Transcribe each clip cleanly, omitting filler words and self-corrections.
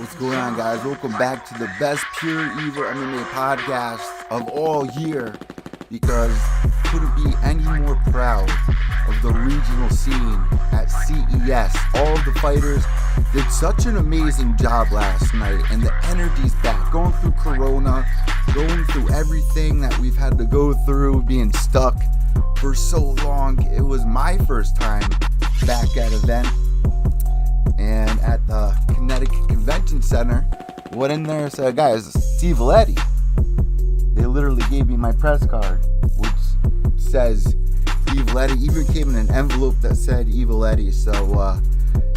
What's going on, guys? Welcome back to the best pure evil MMA podcast of all year, because couldn't be any more proud of the regional scene at CES. All of the fighters did such an amazing job last night, and the energy's back. Going through Corona, going through everything that we've had to go through, being stuck for so long. It was my first time back at event, and at the Connecticut Convention Center, went in there and said, guys, Steve Valetti. They literally gave me my press card, which says Steve Valetti. Even came in an envelope that said Evaletti. So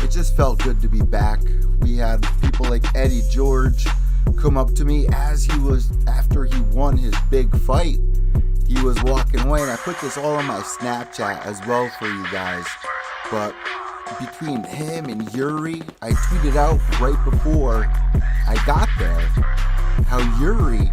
it just felt good to be back. We had people like Eddie George come up to me after he won his big fight. He was walking away, and I put this all on my Snapchat as well for you guys. But between him and Yuri, I tweeted out right before I got there how Yuri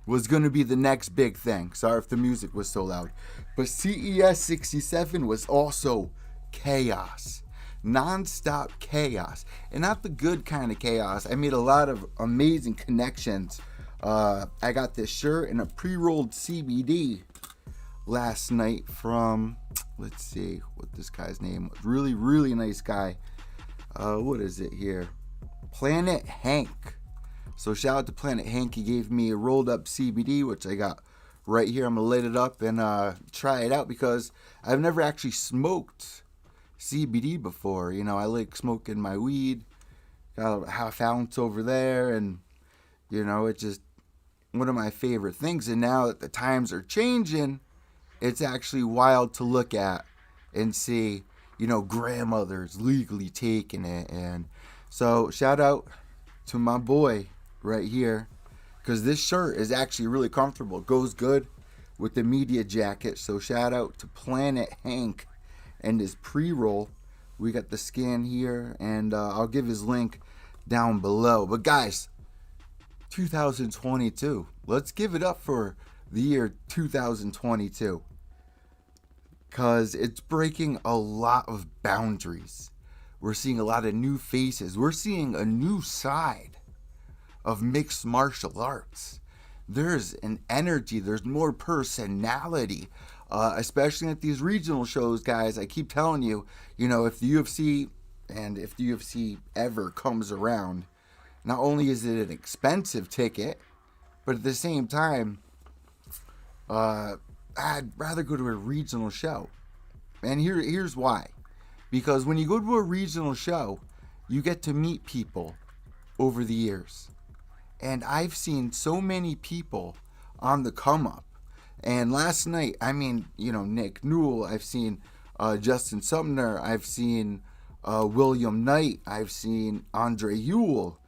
was going to be the next big thing. Sorry if the music was so loud. But CES 67 was also chaos. Non-stop chaos. And not the good kind of chaos. I made a lot of amazing connections. I got this shirt and a pre-rolled CBD last night from, let's see what this guy's name was. Really, really nice guy. What is it here? Planet Hank. So shout out to Planet Hank. He gave me a rolled up CBD, which I got right here. I'm gonna light it up and try it out, because I've never actually smoked CBD before. You know, I like smoking my weed. Got a half ounce over there, and you know, it's just one of my favorite things. And now that the times are changing, it's actually wild to look at and see, you know, grandmothers legally taking it. And so shout out to my boy right here, because this shirt is actually really comfortable. It goes good with the media jacket. So shout out to Planet Hank and his pre-roll. We got the scan here, and I'll give his link down below. But guys, 2022. Let's give it up for the year 2022, because it's breaking a lot of boundaries. We're seeing a lot of new faces. We're seeing a new side of mixed martial arts. There's an energy. There's more personality, especially at these regional shows, guys. I keep telling you, you know, if the UFC ever comes around, not only is it an expensive ticket, but at the same time, I'd rather go to a regional show. And here's why. Because when you go to a regional show, you get to meet people over the years. And I've seen so many people on the come up. And last night, I mean, you know, Nick Newell, I've seen Justin Sumner, I've seen William Knight, I've seen Andre Ewell,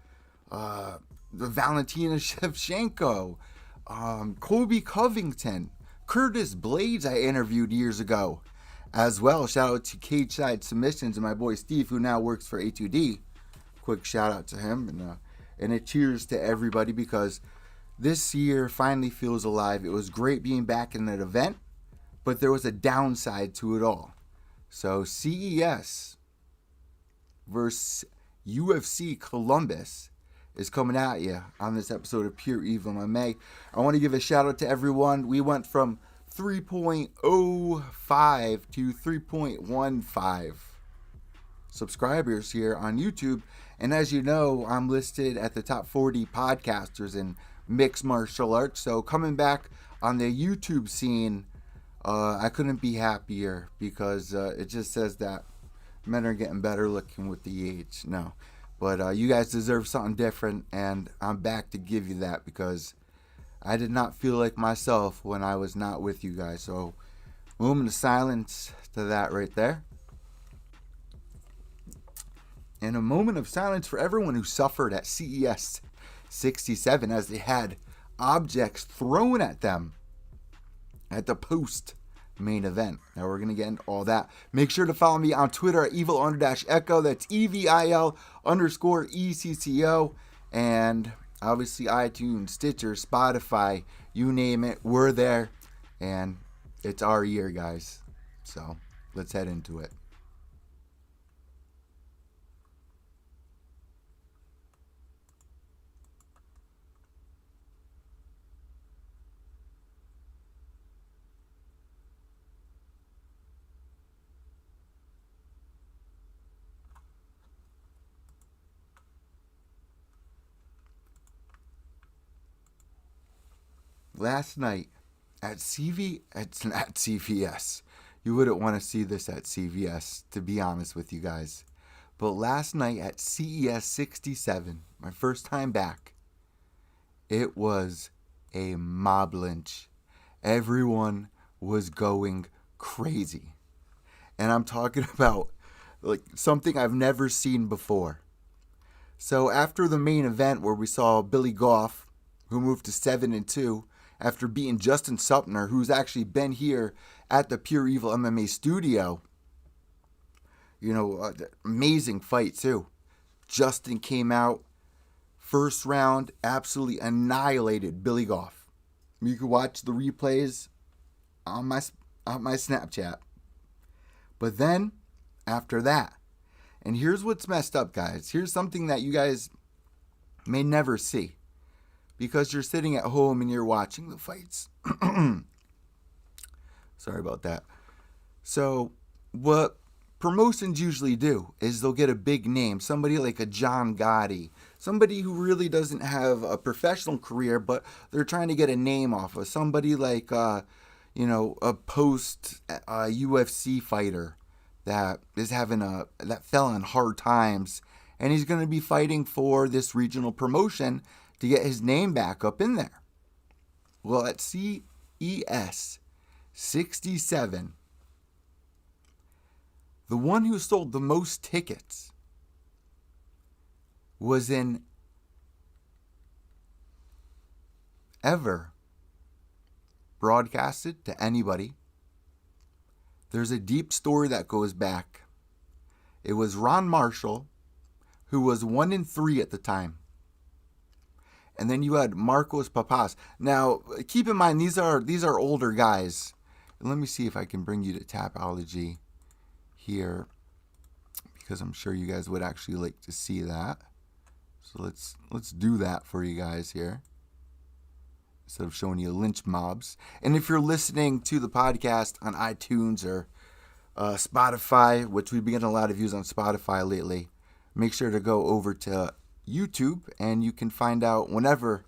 Valentina Shevchenko, Kobe Covington, Curtis Blades I interviewed years ago as well. Shout out to Cage Side Submissions and my boy Steve, who now works for A2D. Quick shout out to him, and a cheers to everybody, because this year finally feels alive. It was great being back in that event, but there was a downside to it all. So CES versus UFC Columbus is coming at you on this episode of Pure Evil MMA. I want to give a shout out to everyone. We went from 3.05 to 3.15 subscribers here on YouTube. And as you know, I'm listed at the top 40 podcasters in mixed martial arts. So coming back on the YouTube scene, I couldn't be happier, because it just says that men are getting better looking with the age. No. But you guys deserve something different, and I'm back to give you that, because I did not feel like myself when I was not with you guys. So, moment of silence to that right there. And a moment of silence for everyone who suffered at CES 67, as they had objects thrown at them at the post-main event. Now we're going to get into all that. Make sure to follow me on Twitter at evil_echo. That's EVIL_ECCO. And obviously iTunes, Stitcher, Spotify, you name it, we're there. And it's our year, guys. So let's head into it. last night at it's not CVS. You wouldn't want to see this at CVS, to be honest with you guys. But last night at CES 67, my first time back, it was a mob lynch. Everyone was going crazy. And I'm talking about like something I've never seen before. So after the main event where we saw Billy Goff, who moved to 7-2 after beating Justin Supner, who's actually been here at the Pure Evil MMA studio. Amazing fight too. Justin came out first round, absolutely annihilated Billy Goff. You can watch the replays on my Snapchat. But then after that, and here's what's messed up, guys. Here's something that you guys may never see because you're sitting at home and you're watching the fights. Sorry about that. So what promotions usually do is they'll get a big name, somebody like a John Gotti, somebody who really doesn't have a professional career, but they're trying to get a name off of somebody like, a post UFC fighter that is that fell on hard times, and he's going to be fighting for this regional promotion to get his name back up in there. Well, at CES 67, the one who sold the most tickets was in ever broadcasted to anybody. There's a deep story that goes back. It was Ron Marshall, who was 1-3 at the time. And then you had Marcos Papas. Now, keep in mind, these are older guys. Let me see if I can bring you to Tapology here, because I'm sure you guys would actually like to see that. So let's do that for you guys here, instead of showing you lynch mobs. And if you're listening to the podcast on iTunes or Spotify, which we've been getting a lot of views on Spotify lately, make sure to go over to YouTube and you can find out whenever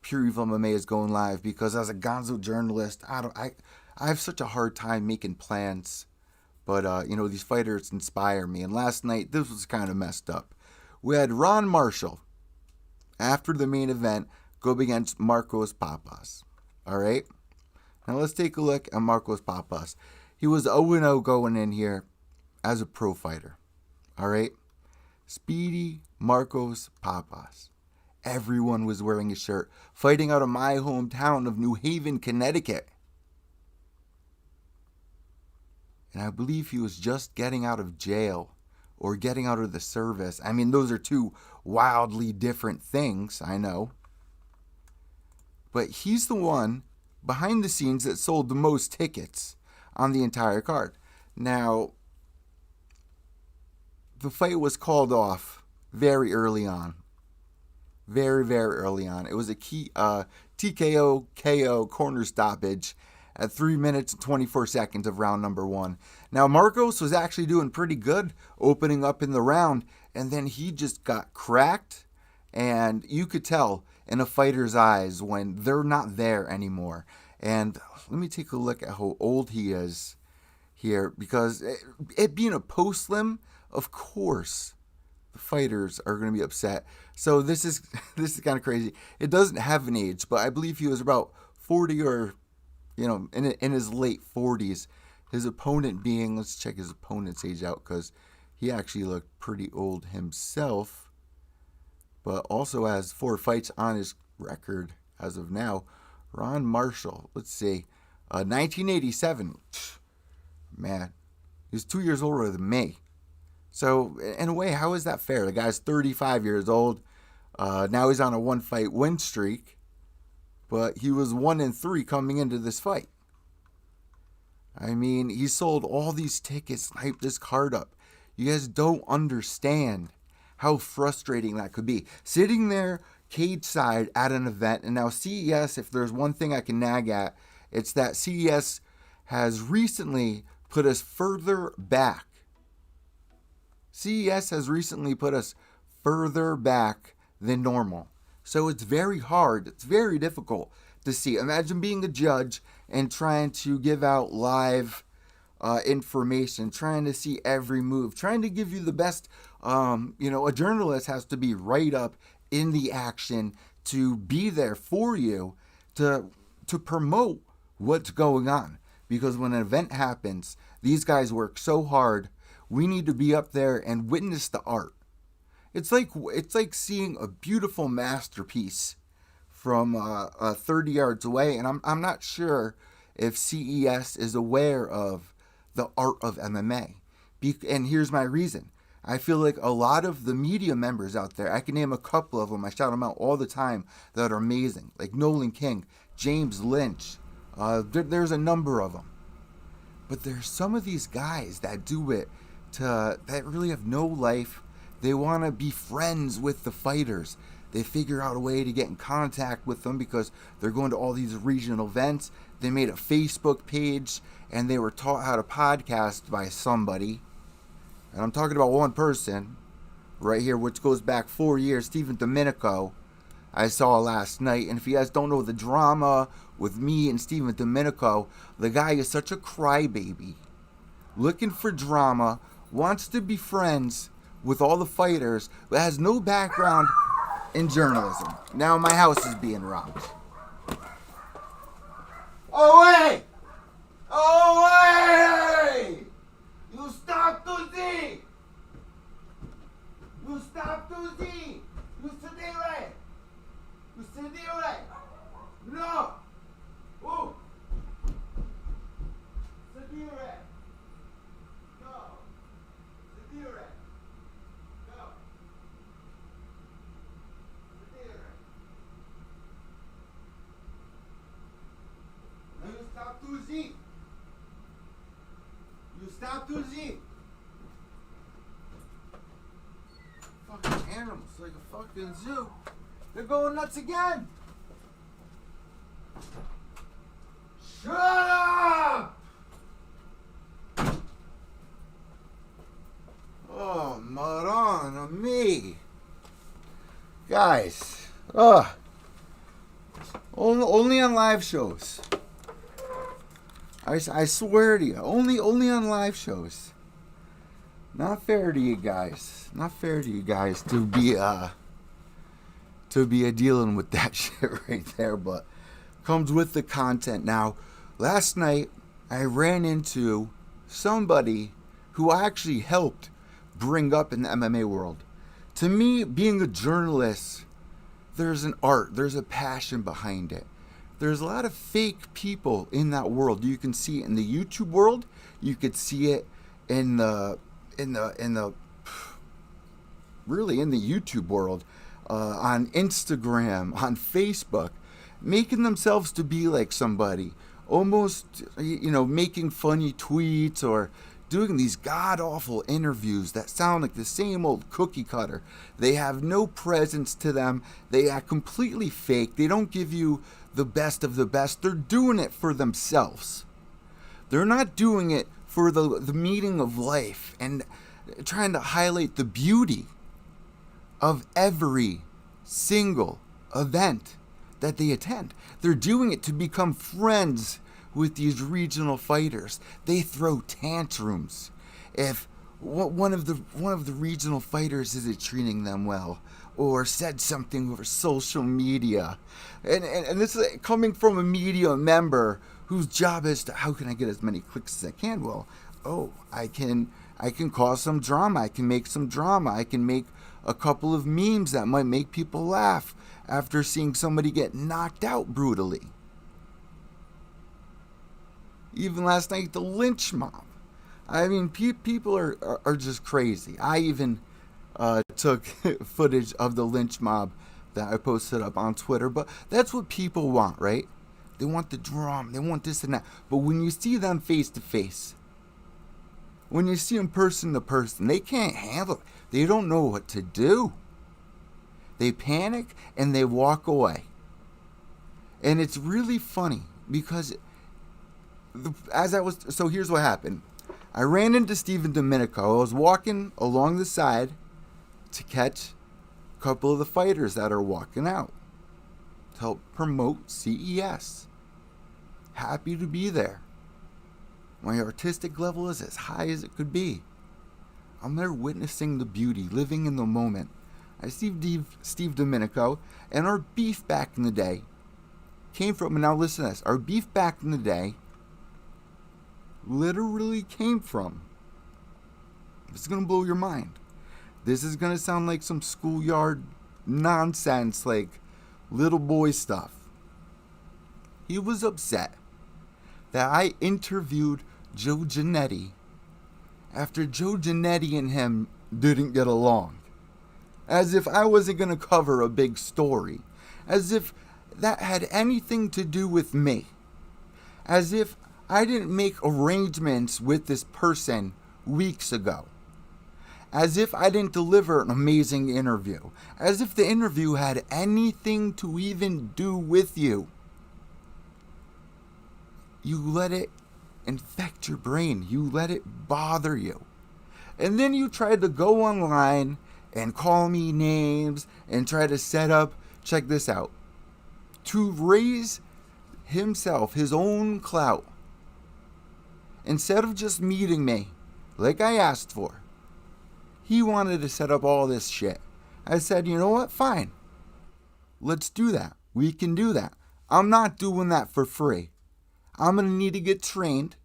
Pure Evil MMA is going live, because as a gonzo journalist, I have such a hard time making plans. But, these fighters inspire me. And last night, this was kind of messed up. We had Ron Marshall, after the main event, go up against Marcos Papas. All right? Now, let's take a look at Marcos Papas. He was 0-0 going in here as a pro fighter. All right? Speedy Marcos Papas. Everyone was wearing his shirt, fighting out of my hometown of New Haven, Connecticut. And I believe he was just getting out of jail or getting out of the service. I mean, those are two wildly different things, I know. But he's the one behind the scenes that sold the most tickets on the entire card. Now, the fight was called off very early on. Very, very early on. It was a key TKO KO corner stoppage at 3 minutes and 24 seconds of round number 1. Now, Marcos was actually doing pretty good opening up in the round, and then he just got cracked, and you could tell in a fighter's eyes when they're not there anymore. And let me take a look at how old he is here, because it being a post-slim, of course, the fighters are going to be upset. So this is kind of crazy. It doesn't have an age, but I believe he was about 40 or in his late 40s. His opponent being, let's check his opponent's age out, because he actually looked pretty old himself, but also has 4 fights on his record as of now. Ron Marshall, let's see, 1987. Man, he's 2 years older than me. So in a way, how is that fair? The guy's 35 years old. Now he's on a 1-fight win streak, but he was 1-3 coming into this fight. I mean, he sold all these tickets and hyped this card up. You guys don't understand how frustrating that could be. Sitting there cage side at an event, and now CES, if there's one thing I can nag at, it's that CES has recently put us further back. CES has recently put us further back than normal. So it's very hard, it's very difficult to see. Imagine being a judge and trying to give out live information, trying to see every move, trying to give you the best. A journalist has to be right up in the action to be there for you to promote what's going on. Because when an event happens, these guys work so hard. We need to be up there and witness the art. It's like seeing a beautiful masterpiece from 30 yards away, and I'm not sure if CES is aware of the art of MMA. And here's my reason. I feel like a lot of the media members out there, I can name a couple of them, I shout them out all the time, that are amazing. Like Nolan King, James Lynch, there's a number of them. But there's some of these guys that do it that really have no life. They want to be friends with the fighters. They figure out a way to get in contact with them because they're going to all these regional events. They made a Facebook page and they were taught how to podcast by somebody. And I'm talking about one person right here, which goes back 4 years, Stephen Domenico. I saw last night. And if you guys don't know the drama with me and Stephen Domenico, the guy is such a crybaby, looking for drama, wants to be friends with all the fighters, but has no background in journalism. Now my house is being robbed. Away! Away! You stop to see! You stop to see! You sedire! You sedire! No! Oh! Sedire! No! Sedire! No! Sedire! Now you stop to see! You stop to see! Fucking animals, like a fucking zoo. They're going nuts again! Shut up! Oh, Madonna me. Guys, only on live shows. I swear to you, only on live shows. Not fair to you guys. Not fair to you guys to be dealing with that shit right there, but comes with the content. Now, last night I ran into somebody who I actually helped bring up in the MMA world. To me, being a journalist, there's an art, there's a passion behind it. There's a lot of fake people in that world. You can see it in the YouTube world. You could see it in the YouTube world, on Instagram, on Facebook, making themselves to be like somebody, almost, making funny tweets or doing these god-awful interviews that sound like the same old cookie cutter. They have no presence to them. They act completely fake. They don't give you the best of the best. They're doing it for themselves. They're not doing it for the meaning of life and trying to highlight the beauty of every single event that they attend. They're doing it to become friends with these regional fighters. They throw tantrums if one of the regional fighters isn't treating them well or said something over social media. And this is coming from a media member whose job is to, how can I get as many clicks as I can? Well, I can cause some drama. I can make some drama. I can make a couple of memes that might make people laugh after seeing somebody get knocked out brutally. Even last night, the lynch mob. I mean, people are just crazy. I even took footage of the lynch mob that I posted up on Twitter. But that's what people want, right? They want the drama. They want this and that. But when you see them face to face, when you see them person to person, they can't handle it. They don't know what to do. They panic and they walk away. And it's really funny because so here's what happened. I ran into Stephen Domenico. I was walking along the side to catch a couple of the fighters that are walking out. to help promote CES. Happy to be there. My artistic level is as high as it could be. I'm there witnessing the beauty, living in the moment. I see Steve Domenico, and our beef back in the day came from, and now listen to this, our beef back in the day literally came from, this is going to blow your mind. This is going to sound like some schoolyard nonsense, like little boy stuff. He was upset that I interviewed Joe Giannetti after Joe Giannetti and him didn't get along. As if I wasn't going to cover a big story. As if that had anything to do with me. As if I didn't make arrangements with this person weeks ago. As if I didn't deliver an amazing interview. As if the interview had anything to even do with you. You let it infect your brain. You let it bother you. And then you tried to go online and call me names and try to set up, check this out, to raise himself, his own clout. Instead of just meeting me like I asked for, he wanted to set up all this shit. I said, you know what? Fine. Let's do that. We can do that. I'm not doing that for free. I'm going to need to get trained.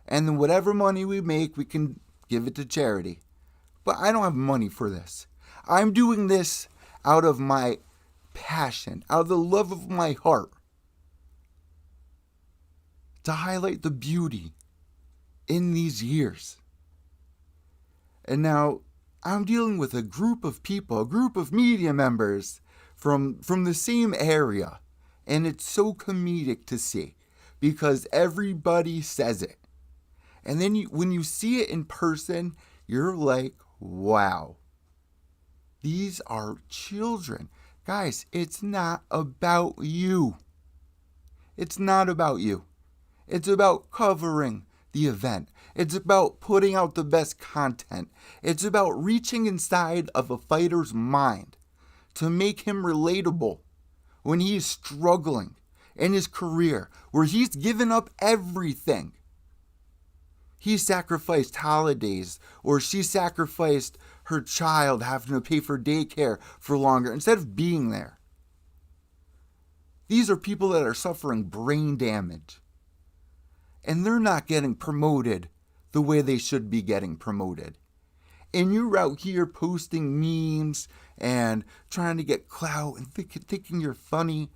And then whatever money we make, we can give it to charity. But I don't have money for this. I'm doing this out of my passion, out of the love of my heart. To highlight the beauty in these years. And now I'm dealing with a group of people, a group of media members from the same area. And it's so comedic to see because everybody says it. And then when you see it in person, you're like, wow. These are children. Guys, it's not about you. It's not about you. It's about covering the event. It's about putting out the best content. It's about reaching inside of a fighter's mind to make him relatable when he's struggling in his career, where he's given up everything. He sacrificed holidays, or she sacrificed her child having to pay for daycare for longer instead of being there. These are people that are suffering brain damage. And they're not getting promoted the way they should be getting promoted. And you're out here posting memes and trying to get clout and thinking you're funny.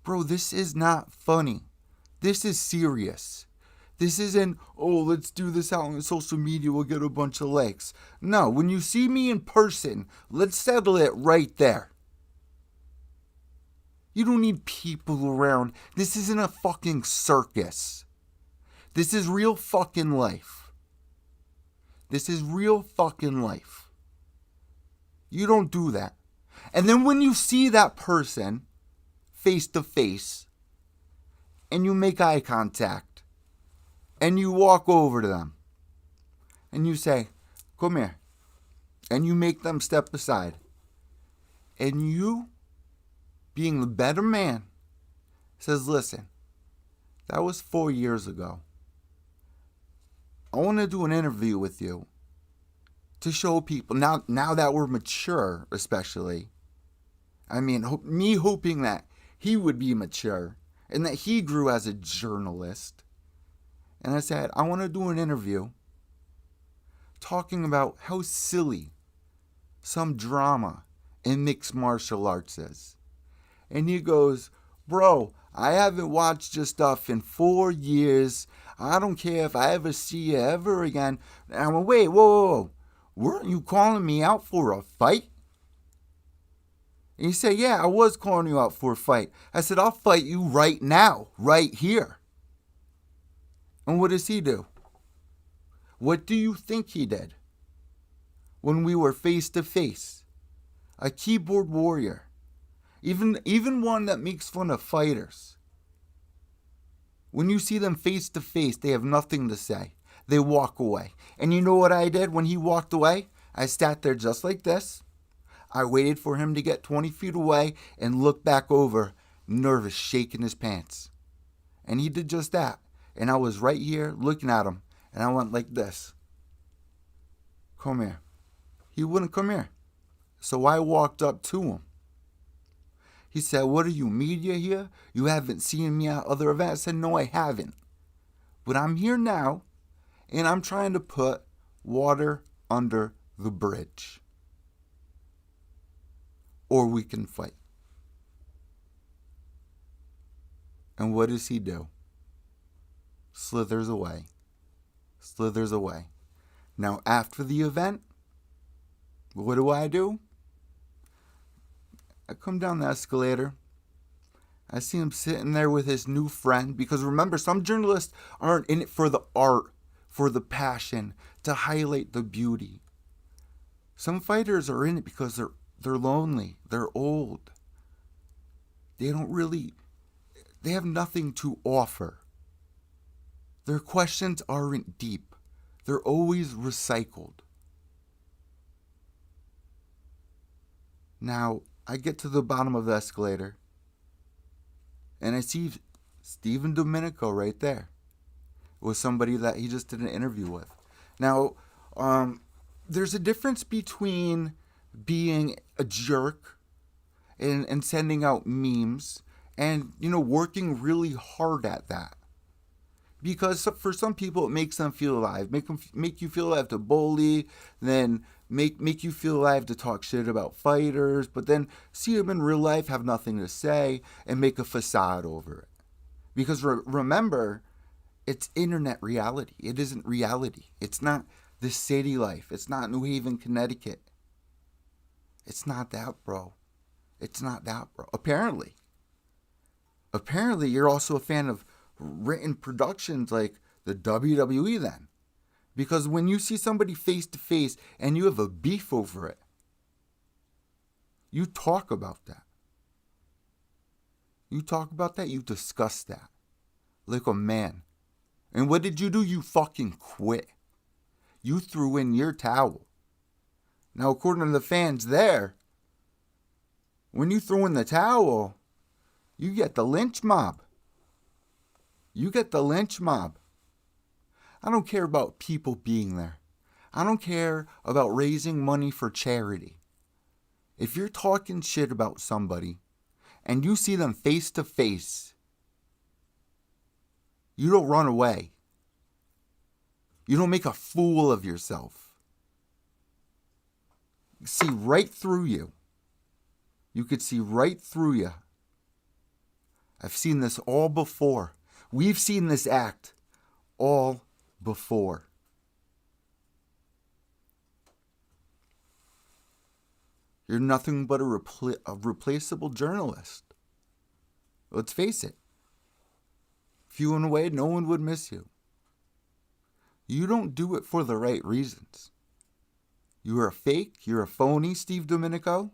Bro, this is not funny. This is serious. This isn't, oh, let's do this out on social media, we'll get a bunch of likes. No, when you see me in person, let's settle it right there. You don't need people around. This isn't a fucking circus. This is real fucking life. This is real fucking life. You don't do that. And then when you see that person face to face and you make eye contact and you walk over to them and you say, come here, and you make them step aside, and you, being the better man, says, listen, that was 4 years ago. I want to do an interview with you to show people, now that we're mature, especially. I mean, me hoping that he would be mature and that he grew as a journalist. And I said, I want to do an interview talking about how silly some drama in mixed martial arts is. And he goes, bro, I haven't watched your stuff in 4 years. I don't care if I ever see you ever again. And I went, wait, whoa. Weren't you calling me out for a fight? And he said, yeah, I was calling you out for a fight. I said, I'll fight you right now, right here. And what does he do? What do you think he did? When we were face to face, a keyboard warrior, even one that makes fun of fighters. When you see them face to face, they have nothing to say. They walk away. And you know what I did when he walked away? I sat there just like this. I waited for him to get 20 feet away and looked back over nervous, shaking his pants. And he did just that. And I was right here looking at him. And I went like this. Come here. He wouldn't come here. So I walked up to him. He said, what are you, media here? You haven't seen me at other events? I said, no, I haven't. But I'm here now. And I'm trying to put water under the bridge. Or we can fight. And what does he do? Slithers away. Slithers away. Now, after the event, what do? I come down the escalator. I see him sitting there with his new friend. Because remember, some journalists aren't in it for the art, for the passion, to highlight the beauty. Some fighters are in it because they're lonely. They're old. They have nothing to offer. Their questions aren't deep. They're always recycled. Now, I get to the bottom of the escalator, and I see Stephen Domenico right there. It was somebody that he just did an interview with. Now, there's a difference between being a jerk and sending out memes and, working really hard at that. Because for some people, it makes them feel alive. Make you feel alive to bully, then make you feel alive to talk shit about fighters, but then see them in real life, have nothing to say, and make a facade over it. Because remember, it's internet reality. It isn't reality. It's not the city life. It's not New Haven, Connecticut. It's not that, bro. It's not that, bro. Apparently, you're also a fan of written productions like the WWE then. Because when you see somebody face to face and you have a beef over it, you talk about that. You discuss that. Like a man. And what did you do? You fucking quit. You threw in your towel. Now, according to the fans there, when you throw in the towel, you get the lynch mob. You get the lynch mob. I don't care about people being there. I don't care about raising money for charity. If you're talking shit about somebody and you see them face to face, you don't run away. You don't make a fool of yourself. You see right through you. You could see right through you. I've seen this all before. We've seen this act all before. You're nothing but a replaceable journalist. Let's face it. If you went away, no one would miss you. You don't do it for the right reasons. You're a fake. You're a phony, Steve Domenico.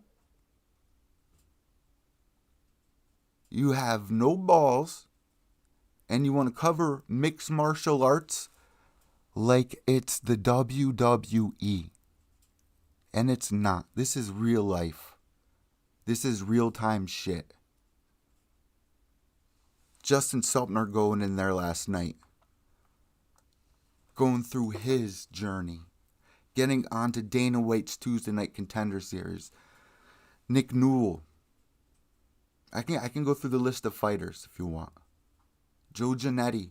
You have no balls. And you want to cover mixed martial arts like it's the WWE. And it's not. This is real life. This is real-time shit. Justin Seltner going in there last night. Going through his journey. Getting onto Dana White's Tuesday Night Contender Series. Nick Newell. I can go through the list of fighters if you want. Joe Giannetti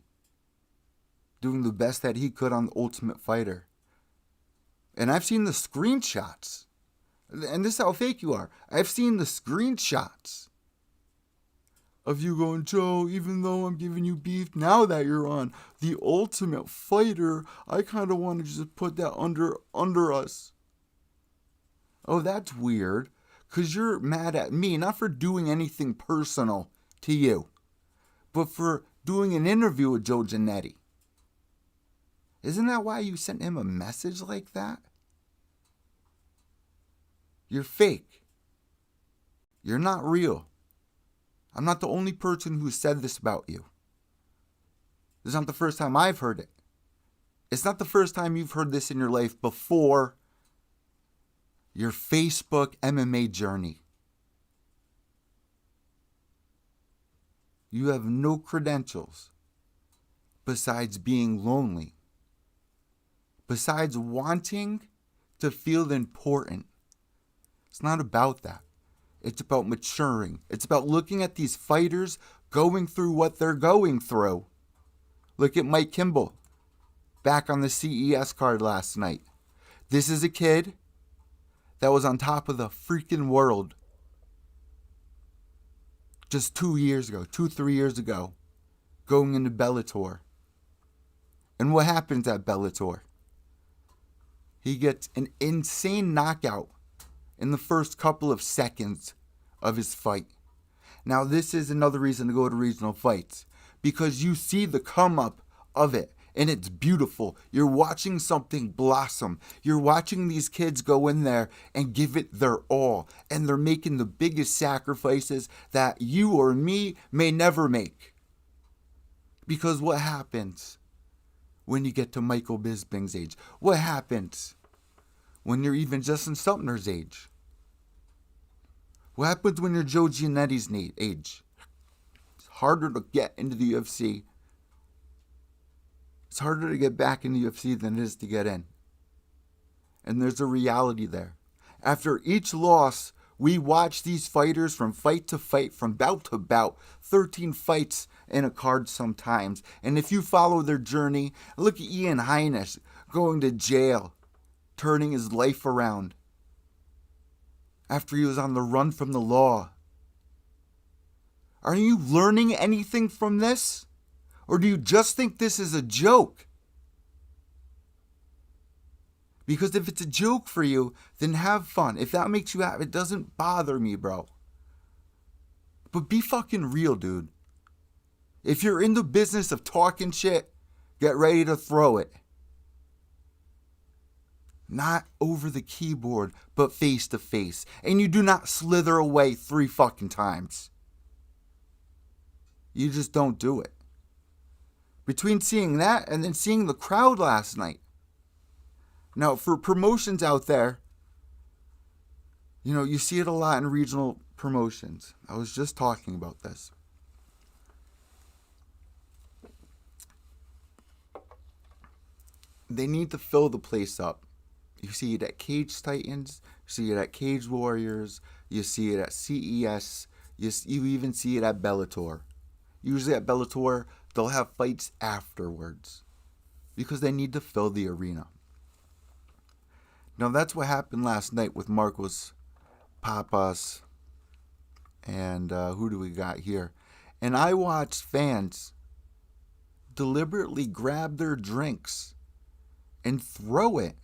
doing the best that he could on The Ultimate Fighter. And I've seen the screenshots. And this is how fake you are. I've seen the screenshots of you going, Joe, even though I'm giving you beef, now that you're on The Ultimate Fighter, I kind of want to just put that under us. Oh, that's weird. Because you're mad at me, not for doing anything personal to you, but for doing an interview with Joe Giannetti. Isn't that why you sent him a message like that? You're fake. You're not real. I'm not the only person who said this about you. This is not the first time I've heard it. It's not the first time you've heard this in your life before your Facebook MMA journey. You have no credentials besides being lonely, besides wanting to feel important. It's not about that. It's about maturing. It's about looking at these fighters going through what they're going through. Look at Mike Kimball back on the CES card last night. This is a kid that was on top of the freaking world just 3 years ago, going into Bellator. And what happens at Bellator? He gets an insane knockout in the first couple of seconds of his fight. Now, this is another reason to go to regional fights, because you see the come up of it, and it's beautiful. You're watching something blossom. You're watching these kids go in there and give it their all, and they're making the biggest sacrifices that you or me may never make. Because what happens when you get to Michael Bisping's age? What happens when you're even Justin Sumner's age? What happens when you're Joe Giannetti's age? It's harder to get into the UFC. It's harder to get back in the UFC than it is to get in. And there's a reality there. After each loss, we watch these fighters from fight to fight, from bout to bout, 13 fights in a card sometimes. And if you follow their journey, look at Ian Heinisch going to jail, turning his life around after he was on the run from the law. Are you learning anything from this? Or do you just think this is a joke? Because if it's a joke for you, then have fun. If that makes you happy, it doesn't bother me, bro. But be fucking real, dude. If you're in the business of talking shit, get ready to throw it. Not over the keyboard, but face to face. And you do not slither away 3 fucking times. You just don't do it. Between seeing that and then seeing the crowd last night. Now, for promotions out there, you know, you see it a lot in regional promotions. I was just talking about this. They need to fill the place up. You see it at Cage Titans, you see it at Cage Warriors, you see it at CES, you even see it at Bellator. Usually at Bellator, they'll have fights afterwards because they need to fill the arena. Now, that's what happened last night with Marcos Papas and who do we got here? And I watched fans deliberately grab their drinks and throw it.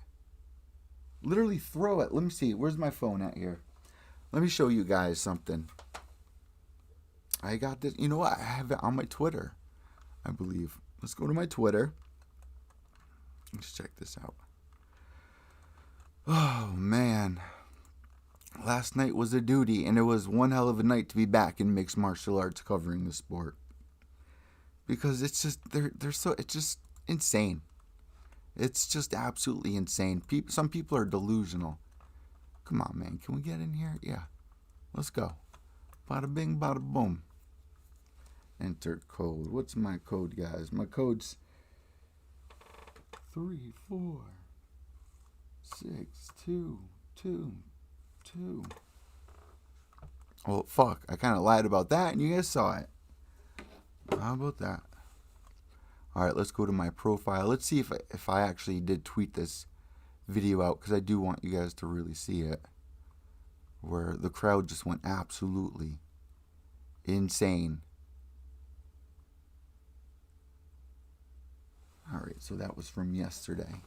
Literally throw it. Let me see. Where's my phone at here? Let me show you guys something. I got this. You know what? I have it on my Twitter, I believe. Let's go to my Twitter. Let's check this out. Oh, man. Last night was a duty, and it was one hell of a night to be back in mixed martial arts covering the sport. Because it's just, it's just insane. It's just absolutely insane. Some people are delusional. Come on, man. Can we get in here? Yeah. Let's go. Bada bing, bada boom. Enter code. What's my code, guys? My code's 3462222. Well, fuck. I kind of lied about that, and you guys saw it. How about that? All right, let's go to my profile. Let's see if I actually did tweet this video out, because I do want you guys to really see it, where the crowd just went absolutely insane. All right, so that was from yesterday.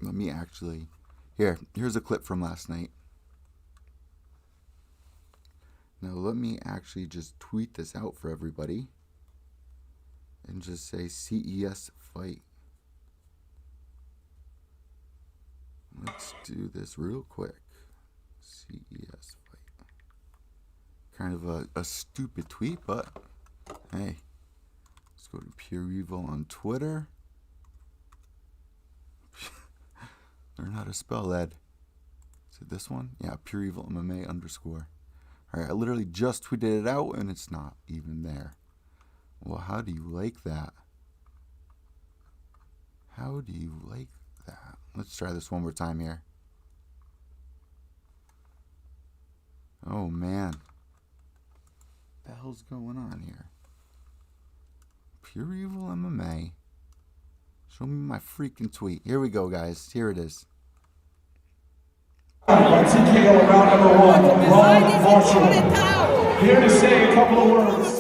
Let me actually... Here's a clip from last night. Now, let me actually just tweet this out for everybody. And just say CES fight. Let's do this real quick. CES fight. Kind of a stupid tweet, but hey. Let's go to Pure Evil on Twitter. Learn how to spell that. Is it this one? Yeah, Pure Evil MMA _. Alright, I literally just tweeted it out and it's not even there. Well, how do you like that? How do you like that? Let's try this one more time here. Oh, man. What the hell's going on here? Pure Evil MMA. Show me my freaking tweet. Here we go, guys. Here it is. TKO round number 1. Ron Marshall. Here to say a couple of words.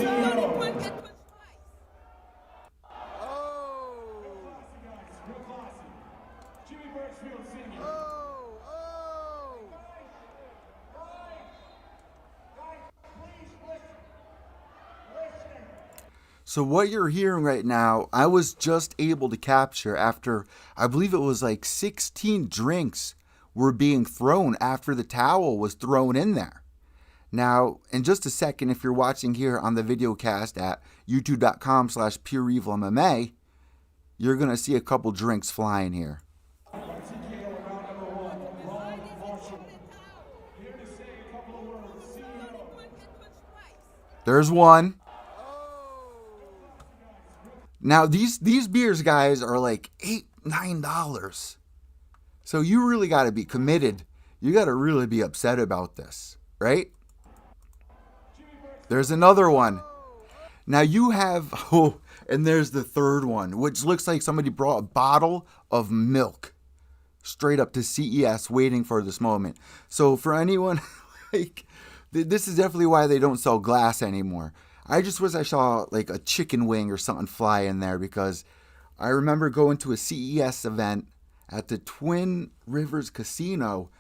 So what you're hearing right now, I was just able to capture after, I believe it was like 16 drinks were being thrown after the towel was thrown in there. Now, in just a second, if you're watching here on the video cast at youtube.com/pureevilmma, you're going to see a couple drinks flying here. There's one. Now, these beers, guys, are like $8, $9. So you really got to be committed. You got to really be upset about this, right? There's another one. Now you have, oh, and there's the third one, which looks like somebody brought a bottle of milk straight up to CES waiting for this moment. So for anyone, like, this is definitely why they don't sell glass anymore. I just wish I saw like a chicken wing or something fly in there, because I remember going to a CES event at the Twin Rivers Casino,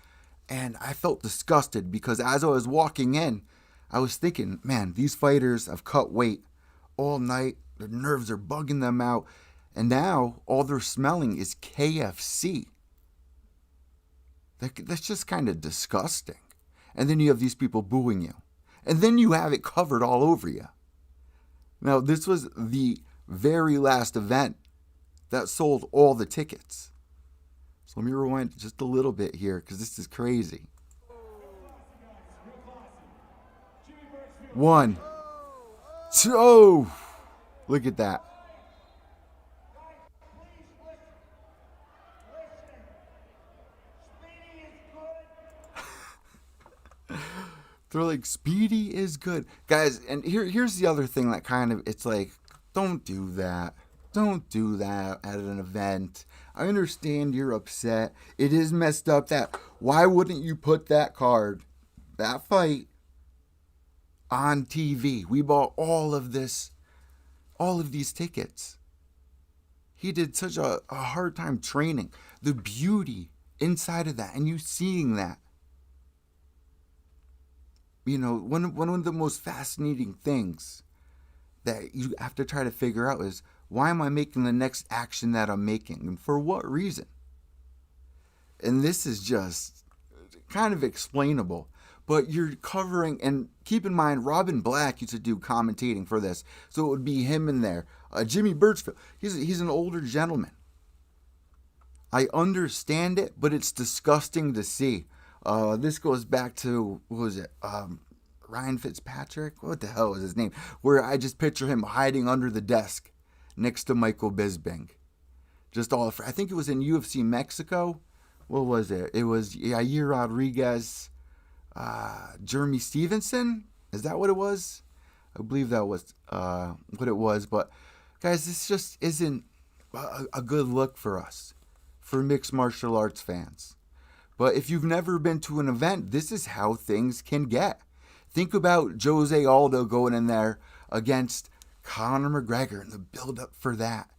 and I felt disgusted because as I was walking in, I was thinking, man, these fighters have cut weight all night. Their nerves are bugging them out. And now all they're smelling is KFC. That's just kind of disgusting. And then you have these people booing you. And then you have it covered all over you. Now, this was the very last event that sold all the tickets. So let me rewind just a little bit here, because this is crazy. 1, 2, oh, look at that. They're like, Speedy is good. Guys, and here's the other thing that kind of, it's like, don't do that. Don't do that at an event. I understand you're upset. It is messed up that, why wouldn't you put that card, that fight, on TV? We bought all of these tickets. He did such a hard time training. The beauty inside of that, and you seeing that. You know, one of the most fascinating things that you have to try to figure out is, why am I making the next action that I'm making? And for what reason? And this is just kind of explainable. But you're covering, and keep in mind, Robin Black used to do commentating for this. So it would be him in there. Jimmy Birchfield, he's an older gentleman. I understand it, but it's disgusting to see. This goes back to, what was it? Ryan Fitzpatrick? What the hell was his name? Where I just picture him hiding under the desk next to Michael Bisping. Just all, I think it was in UFC Mexico. What was it? It was Yair Rodriguez, Jeremy Stevenson. Is that what it was? I believe that was what it was. But guys, this just isn't a good look for us, for mixed martial arts fans. But if you've never been to an event, this is how things can get. Think about Jose Aldo going in there against Conor McGregor and the build-up for that.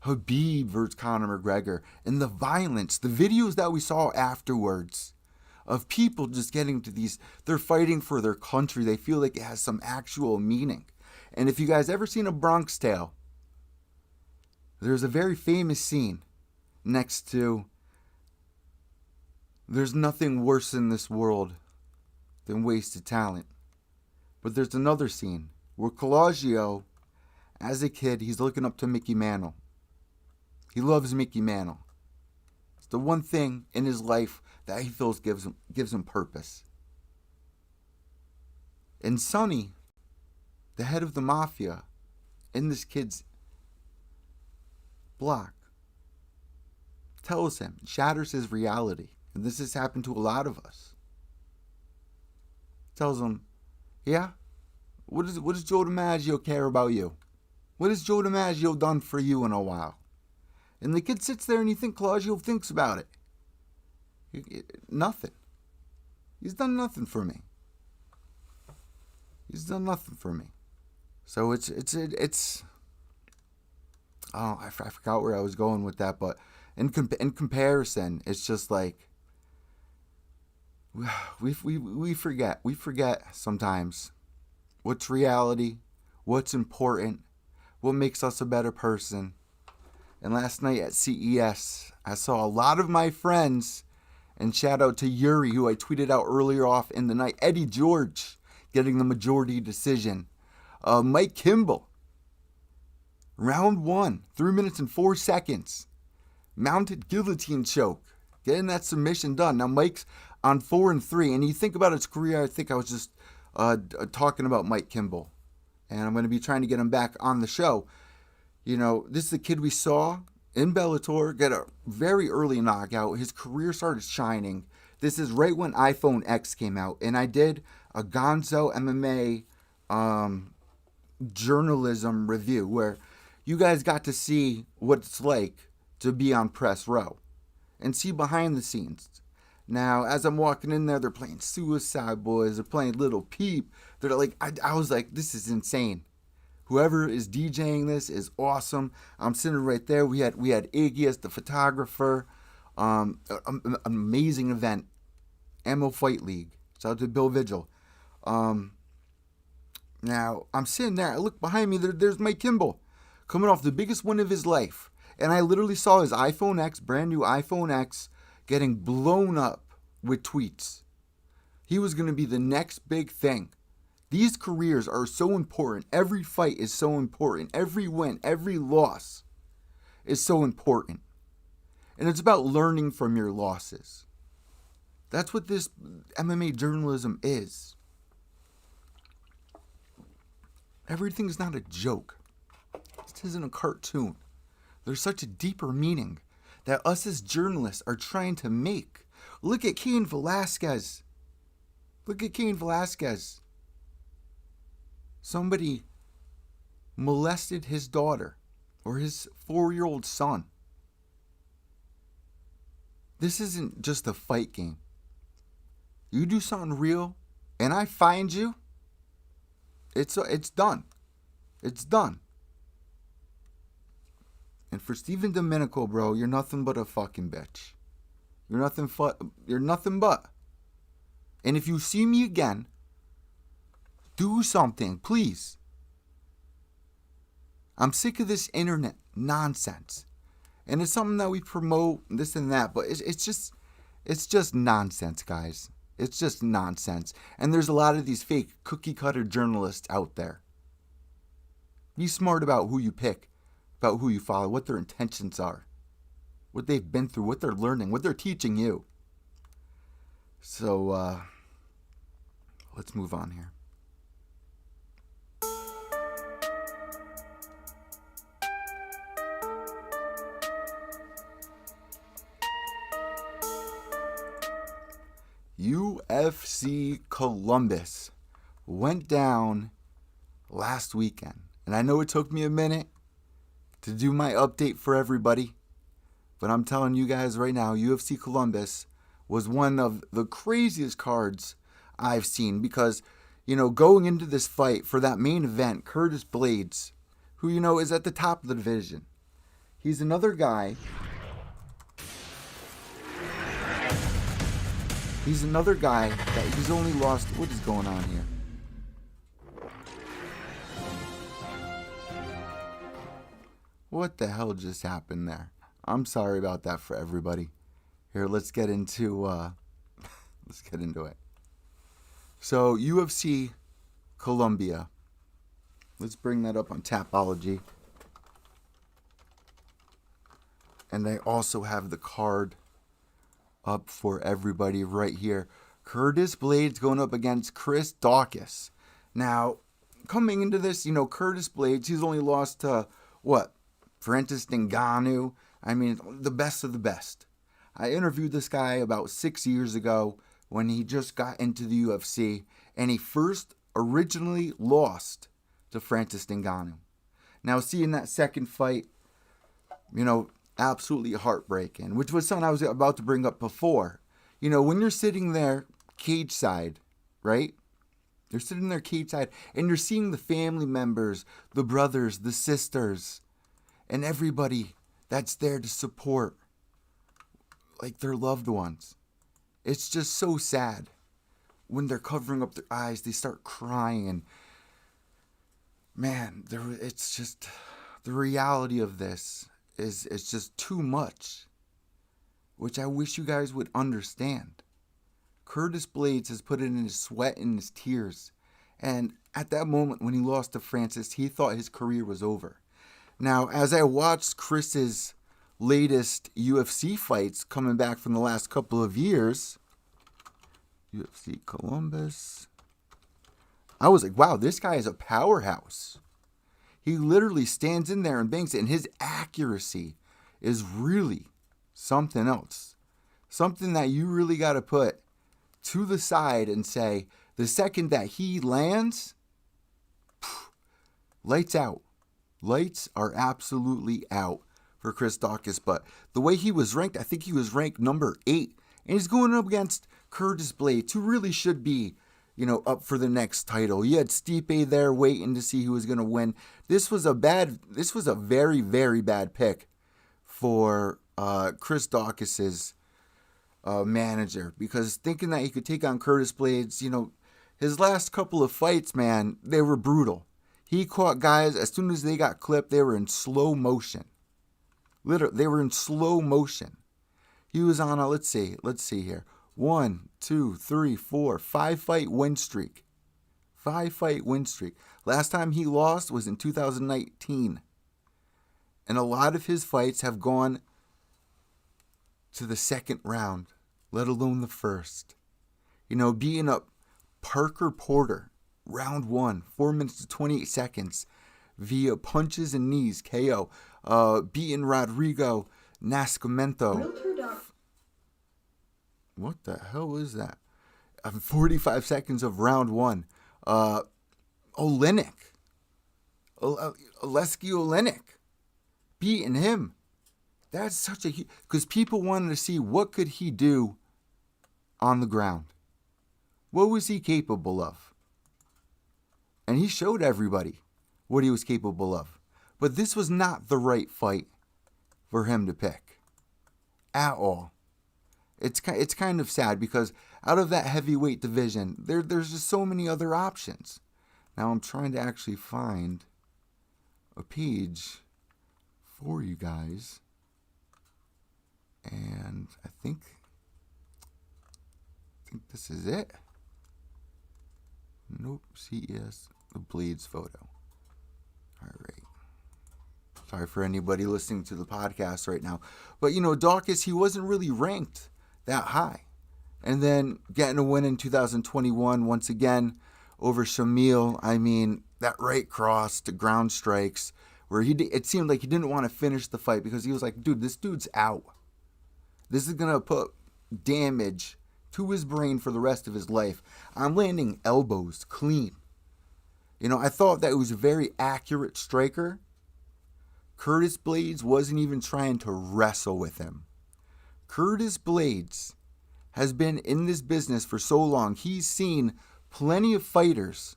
Khabib versus Conor McGregor and the violence, the videos that we saw afterwards of people just getting to these, they're fighting for their country. They feel like it has some actual meaning. And if you guys ever seen A Bronx Tale, there's a very famous scene next to, there's nothing worse in this world than wasted talent. But there's another scene where Colagio, as a kid, he's looking up to Mickey Mantle. He loves Mickey Mantle. It's the one thing in his life that he feels gives him purpose. And Sonny, the head of the mafia, in this kid's block tells him, shatters his reality. And this has happened to a lot of us. Tells him, yeah, what does Joe DiMaggio care about you? What has Joe DiMaggio done for you in a while? And the kid sits there and you think Claudio thinks about it. Nothing. He's done nothing for me. He's done nothing for me. So it's oh, I forgot where I was going with that, but in comparison, it's just like we forget sometimes what's reality, what's important, what makes us a better person. And last night at CES, I saw a lot of my friends, and shout out to Yuri, who I tweeted out earlier off in the night, Eddie George getting the majority decision, Mike Kimball, round 1, 3 minutes and 4 seconds, mounted guillotine choke, getting that submission done. Now Mike's on 4-3, and you think about his career, I think I was just talking about Mike Kimball, and I'm going to be trying to get him back on the show. You know, this is the kid we saw in Bellator get a very early knockout. His career started shining. This is right when iPhone X came out, and I did a Gonzo MMA journalism review where you guys got to see what it's like to be on press row and see behind the scenes. Now, as I'm walking in there, they're playing Suicide Boys, they're playing Little Peep. They're like, I was like, this is insane. Whoever is DJing this is awesome. I'm sitting right there. We had Iggy as the photographer. An amazing event. Ammo Fight League. Shout out to Bill Vigil. Now, I'm sitting there. I look behind me. There's Mike Kimball coming off the biggest win of his life. And I literally saw his iPhone X, brand new iPhone X, getting blown up with tweets. He was going to be the next big thing. These careers are so important. Every fight is so important. Every win, every loss is so important. And it's about learning from your losses. That's what this MMA journalism is. Everything's not a joke. This isn't a cartoon. There's such a deeper meaning that us as journalists are trying to make. Look at Cain Velasquez. Look at Cain Velasquez. Somebody molested his daughter or his 4-year-old son. This isn't just a fight game. You do something real and I find you, it's done. It's done. And for Steven Domenico, bro, you're nothing but a fucking bitch. You're nothing but. And if you see me again, do something, please. I'm sick of this internet nonsense. And it's something that we promote, this and that, but it's just nonsense, guys. It's just nonsense. And there's a lot of these fake cookie cutter journalists out there. Be smart about who you pick, about who you follow, what their intentions are, what they've been through, what they're learning, what they're teaching you. So, let's move on here. UFC Columbus went down last weekend. And I know it took me a minute to do my update for everybody. But I'm telling you guys right now, UFC Columbus was one of the craziest cards I've seen. Because, you know, going into this fight for that main event, Curtis Blades, who, you know, is at the top of the division. He's another guy. He's another guy that he's only lost. What is going on here? What the hell just happened there? I'm sorry about that for everybody. Here, let's get into it. So, UFC Columbia. Let's bring that up on Tapology. And they also have the card up for everybody right here. Curtis Blades going up against Chris Daukaus. Now, coming into this, Curtis Blades, he's only lost to, what, Francis Ngannou. I mean, the best of the best. I interviewed this guy about 6 years ago when he just got into the UFC, and he first originally lost to Francis Ngannou. Now, seeing that second fight, absolutely heartbreaking, which was something I was about to bring up before. When you're sitting there cage side, right? You're sitting there cage side, and you're seeing the family members, the brothers, the sisters, and everybody that's there to support, like, their loved ones. It's just so sad. When they're covering up their eyes, they start crying, and man, it's just, the reality of this is, it's just too much, which I wish you guys would understand. Curtis Blades has put it in his sweat and his tears, and at that moment when he lost to Francis, he thought his career was over. Now, as I watched Chris's latest UFC fights coming back from the last couple of years, UFC Columbus, I was like, wow, this guy is a powerhouse. He literally stands in there and bangs it, and his accuracy is really something else. Something that you really got to put to the side and say, the second that he lands, lights out. Lights are absolutely out for Chris Daukaus. But the way he was ranked, I think he was ranked number 8. And he's going up against Curtis Blades, who really should be, up for the next title. You had Stipe there waiting to see who was going to win. This was a very, very bad pick for Chris Daukaus's manager, because thinking that he could take on Curtis Blades, his last couple of fights, man, they were brutal. He caught guys, as soon as they got clipped, they were in slow motion. Literally, they were in slow motion. He was on a, let's see here, 1, 2, 3, 4, 5-fight win streak. 5-fight win streak. Last time he lost was in 2019. And a lot of his fights have gone to the second round, let alone the first. Beating up Parker Porter, round 1, 4 minutes to 28 seconds, via punches and knees, KO. Beating Rodrigo Nascimento. What the hell is that? 45 seconds of round 1. Olenek. Oleski Olenek. Beating him. That's such a huge... Because people wanted to see what could he do on the ground. What was he capable of? And he showed everybody what he was capable of. But this was not the right fight for him to pick. At all. It's kind of sad, because out of that heavyweight division, there's just so many other options. Now I'm trying to actually find a page for you guys. And I think this is it. Nope, CES, the Blades photo. All right. Sorry for anybody listening to the podcast right now. But, Daukaus, he wasn't really ranked that high. And then getting a win in 2021, once again, over Shamil. I mean, that right cross to ground strikes, where it seemed like he didn't want to finish the fight, because he was like, dude, this dude's out. This is going to put damage to his brain for the rest of his life. I'm landing elbows clean. I thought that it was a very accurate striker. Curtis Blades wasn't even trying to wrestle with him. Curtis Blades has been in this business for so long. He's seen plenty of fighters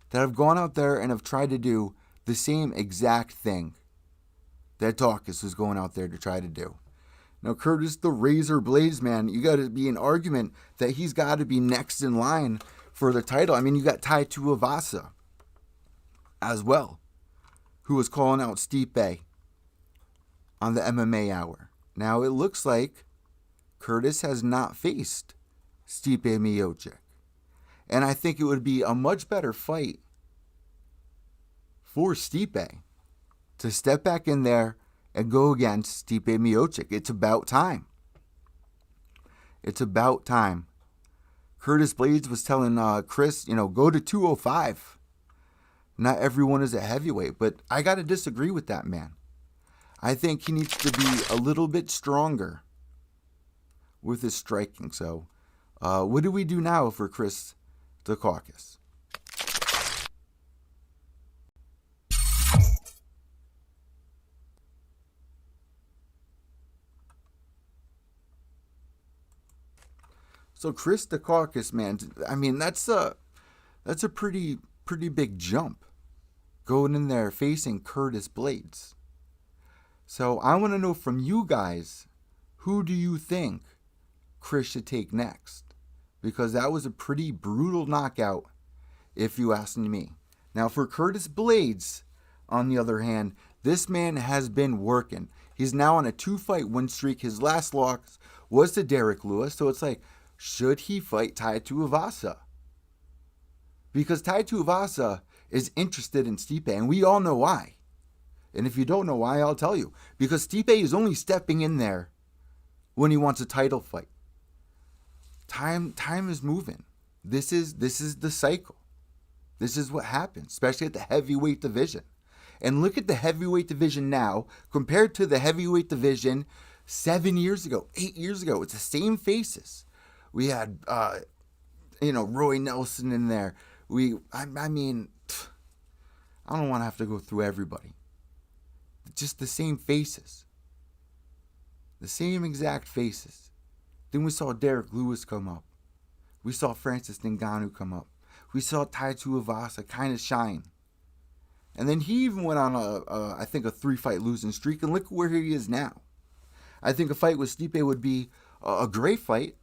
that have gone out there and have tried to do the same exact thing that Daukaus was going out there to try to do. Now, Curtis the Razor Blades, man, you got to be an argument that he's got to be next in line for the title. I mean, you got Tai Tuivasa as well, who was calling out Stipe on the MMA Hour. Now, it looks like Curtis has not faced Stipe Miocic. And I think it would be a much better fight for Stipe to step back in there and go against Stipe Miocic. It's about time. It's about time. Curtis Blades was telling Chris, go to 205. Not everyone is a heavyweight, but I got to disagree with that man. I think he needs to be a little bit stronger with his striking. So, what do we do now for Chris Dukakis? So Chris Dukakis, man, I mean that's a pretty big jump, going in there facing Curtis Blades. So I want to know from you guys, who do you think Chris should take next? Because that was a pretty brutal knockout, if you ask me. Now for Curtis Blades, on the other hand, this man has been working. He's now on a 2-fight win streak. His last loss was to Derek Lewis. So it's like, should he fight Tai Tuivasa? Because Tai Tuivasa is interested in Stipe, and we all know why. And if you don't know why, I'll tell you. Because Stipe is only stepping in there when he wants a title fight. Time is moving. This is the cycle. This is what happens, especially at the heavyweight division. And look at the heavyweight division now compared to the heavyweight division 7 years ago, 8 years ago. It's the same faces. We had, Roy Nelson in there. I mean, I don't want to have to go through everybody. Just the same faces. The same exact faces. Then we saw Derek Lewis come up. We saw Francis Ngannou come up. We saw Tai Tuivasa kind of shine. And then he even went on I think a 3-fight losing streak. And look where he is now. I think a fight with Stipe would be a great fight.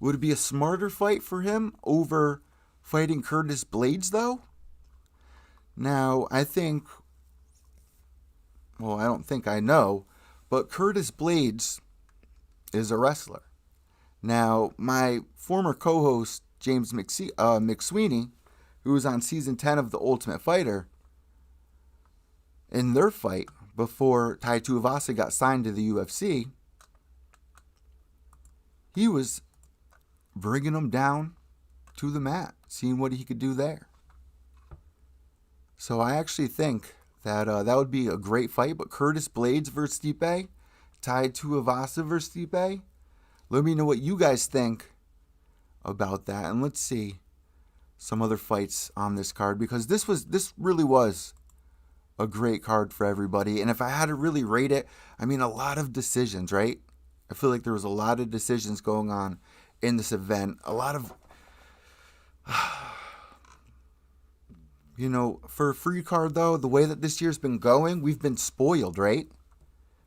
Would it be a smarter fight for him over fighting Curtis Blades, though? Now, I know, but Curtis Blades is a wrestler. Now, my former co-host, James McSweeney, who was on season 10 of The Ultimate Fighter, in their fight before Tai Tuivasa got signed to the UFC, he was bringing him down to the mat, seeing what he could do there. So I actually think that that would be a great fight. But Curtis Blades versus Stipe, Tai Tuivasa versus Stipe, let me know what you guys think about that. And let's see some other fights on this card, because this really was a great card for everybody. And if I had to really rate it, I mean, a lot of decisions, right? I feel like there was a lot of decisions going on in this event. A lot of, for a free card though, the way that this year's been going, we've been spoiled, right?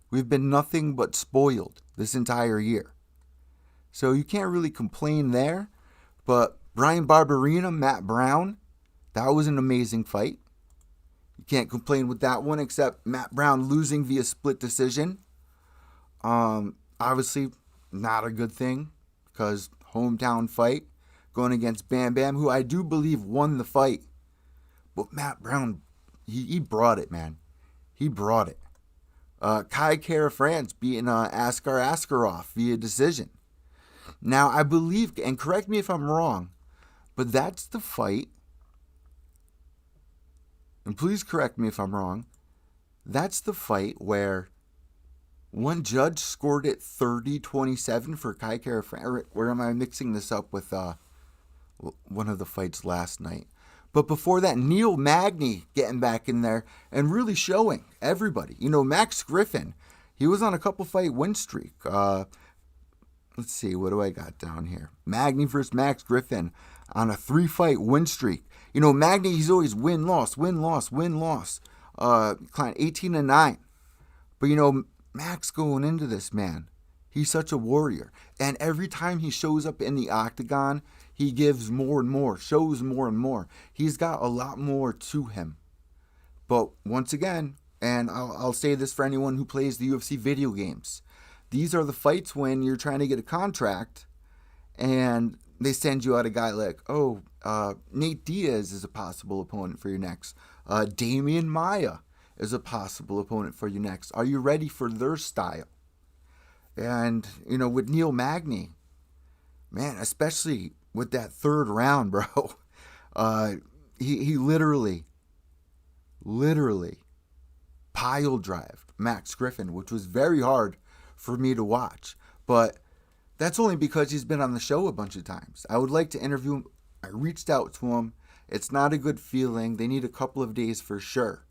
We've been nothing but spoiled this entire year. So you can't really complain there. But Brian Barberina, Matt Brown, that was an amazing fight. You can't complain with that one, except Matt Brown losing via split decision. Obviously not a good thing, because hometown fight going against Bam Bam, who I do believe won the fight. But Matt Brown, he brought it, man. He brought it. Kai Kara France beating Askar Askarov via decision. Now, I believe, and correct me if I'm wrong, but that's the fight, and please correct me if I'm wrong, that's the fight where one judge scored it 30-27 for Kai Kara France. Or am I mixing this up with one of the fights last night? But before that, Neil Magny getting back in there and really showing everybody. Max Griffin, he was on a couple fight win streak. Let's see, what do I got down here? Magny versus Max Griffin on a 3-fight win streak. Magny, he's always win-loss. Client 18-9. But Max going into this, man, he's such a warrior. And every time he shows up in the octagon, he gives more and more, shows more and more. He's got a lot more to him. But once again, and I'll say this for anyone who plays the UFC video games, these are the fights when you're trying to get a contract and they send you out a guy like, Nate Diaz is a possible opponent for you next. Damian Maia is a possible opponent for you next. Are you ready for their style? And, with Neil Magny, man, especially with that third round, bro, he literally literally pile drived Max Griffin, which was very hard for me to watch. But that's only because he's been on the show a bunch of times. I would like to interview him. I reached out to him. It's not a good feeling. They need a couple of days for sure.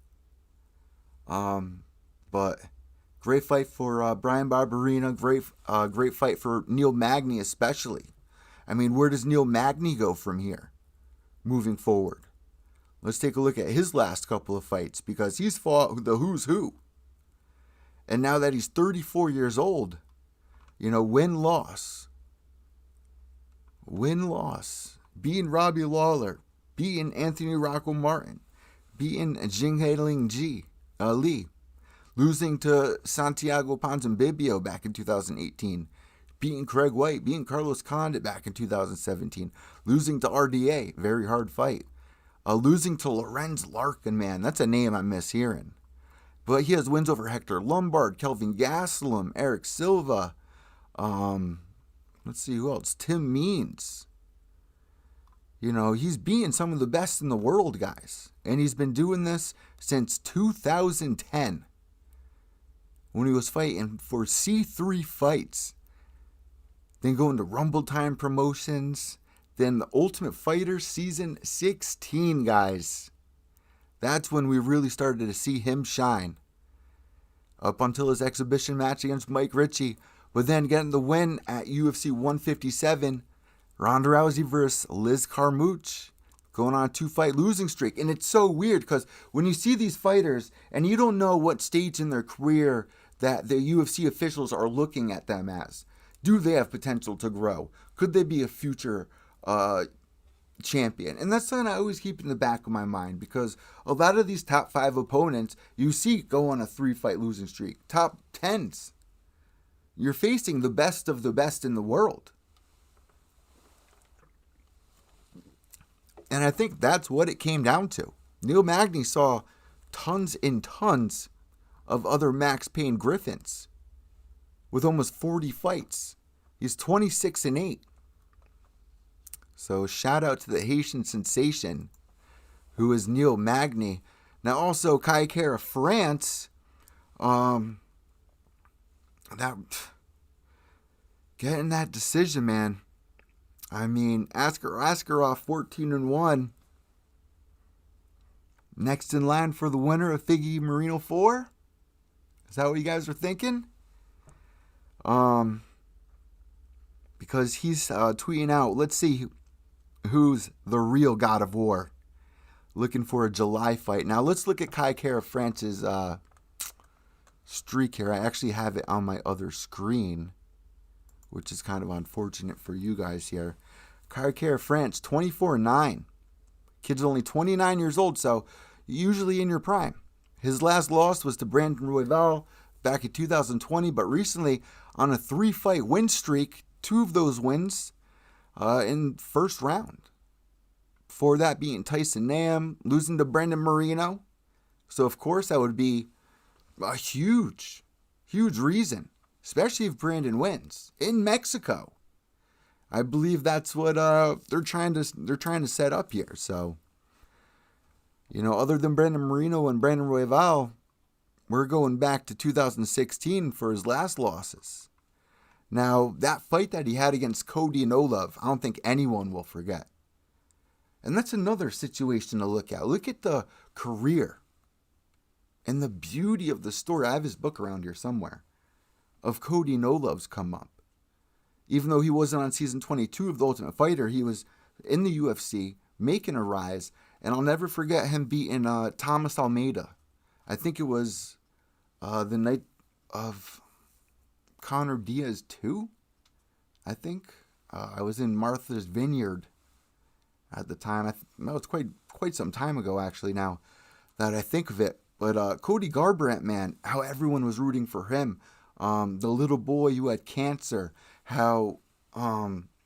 But great fight for Brian Barberina. Great fight for Neil Magny especially. I mean, where does Neil Magny go from here, moving forward? Let's take a look at his last couple of fights, because he's fought the who's who. And now that he's 34 years old, win-loss. Win-loss. Beating Robbie Lawler. Beating Anthony Rocco Martin. Beating Jinghe Lee. Losing to Santiago Ponzinibbio back in 2018. Beating Craig White. Beating Carlos Condit back in 2017. Losing to RDA. Very hard fight. Losing to Lorenz Larkin, man. That's a name I miss hearing. But he has wins over Hector Lombard, Kelvin Gastelum, Eric Silva. Let's see who else. Tim Means. He's beating some of the best in the world, guys. And he's been doing this since 2010. When he was fighting for C3 fights. Then going to Rumble Time Promotions. Then the Ultimate Fighter Season 16, guys. That's when we really started to see him shine. Up until his exhibition match against Mike Ritchie. But then getting the win at UFC 157. Ronda Rousey versus Liz Carmouche. Going on a 2-fight losing streak. And it's so weird because when you see these fighters and you don't know what stage in their career that the UFC officials are looking at them as. Do they have potential to grow? Could they be a future champion? And that's something I always keep in the back of my mind, because a lot of these top 5 opponents you see go on a 3-fight losing streak. Top 10s. You're facing the best of the best in the world. And I think that's what it came down to. Neil Magny saw tons and tons of other Max Payne Griffins with almost 40 fights. He's 26-8. So shout out to the Haitian sensation, who is Neil Magny. Now also Kai Kara France, getting that decision, man. I mean, Askarov 14-1. Next in line for the winner of Figgy Marino 4. Is that what you guys are thinking? Because he's tweeting out, let's see who's the real God of War. Looking for a July fight. Now let's look at Kai Kara France's streak here. I actually have it on my other screen, which is kind of unfortunate for you guys here. Kai Kara France, 24-9. Kid's only 29 years old, so usually in your prime. His last loss was to Brandon Royval back in 2020, but recently on a 3-fight win streak, 2 of those wins in first round. Before that, beating Tyson Nam, losing to Brendan Moreno. So, of course, that would be a huge, huge reason, especially if Brandon wins in Mexico. I believe that's what they're trying to set up here. So, other than Brendan Moreno and Brandon Royval, we're going back to 2016 for his last losses. Now, that fight that he had against Cody Nolov, I don't think anyone will forget. And that's another situation to look at. Look at the career and the beauty of the story. I have his book around here somewhere of Cody Nolov's come up. Even though he wasn't on season 22 of The Ultimate Fighter, he was in the UFC, making a rise. And I'll never forget him beating Thomas Almeida. I think it was the night of Conor Diaz 2, I think. I was in Martha's Vineyard at the time. It's quite some time ago, actually, now that I think of it. But Cody Garbrandt, man, how everyone was rooting for him. The little boy who had cancer. How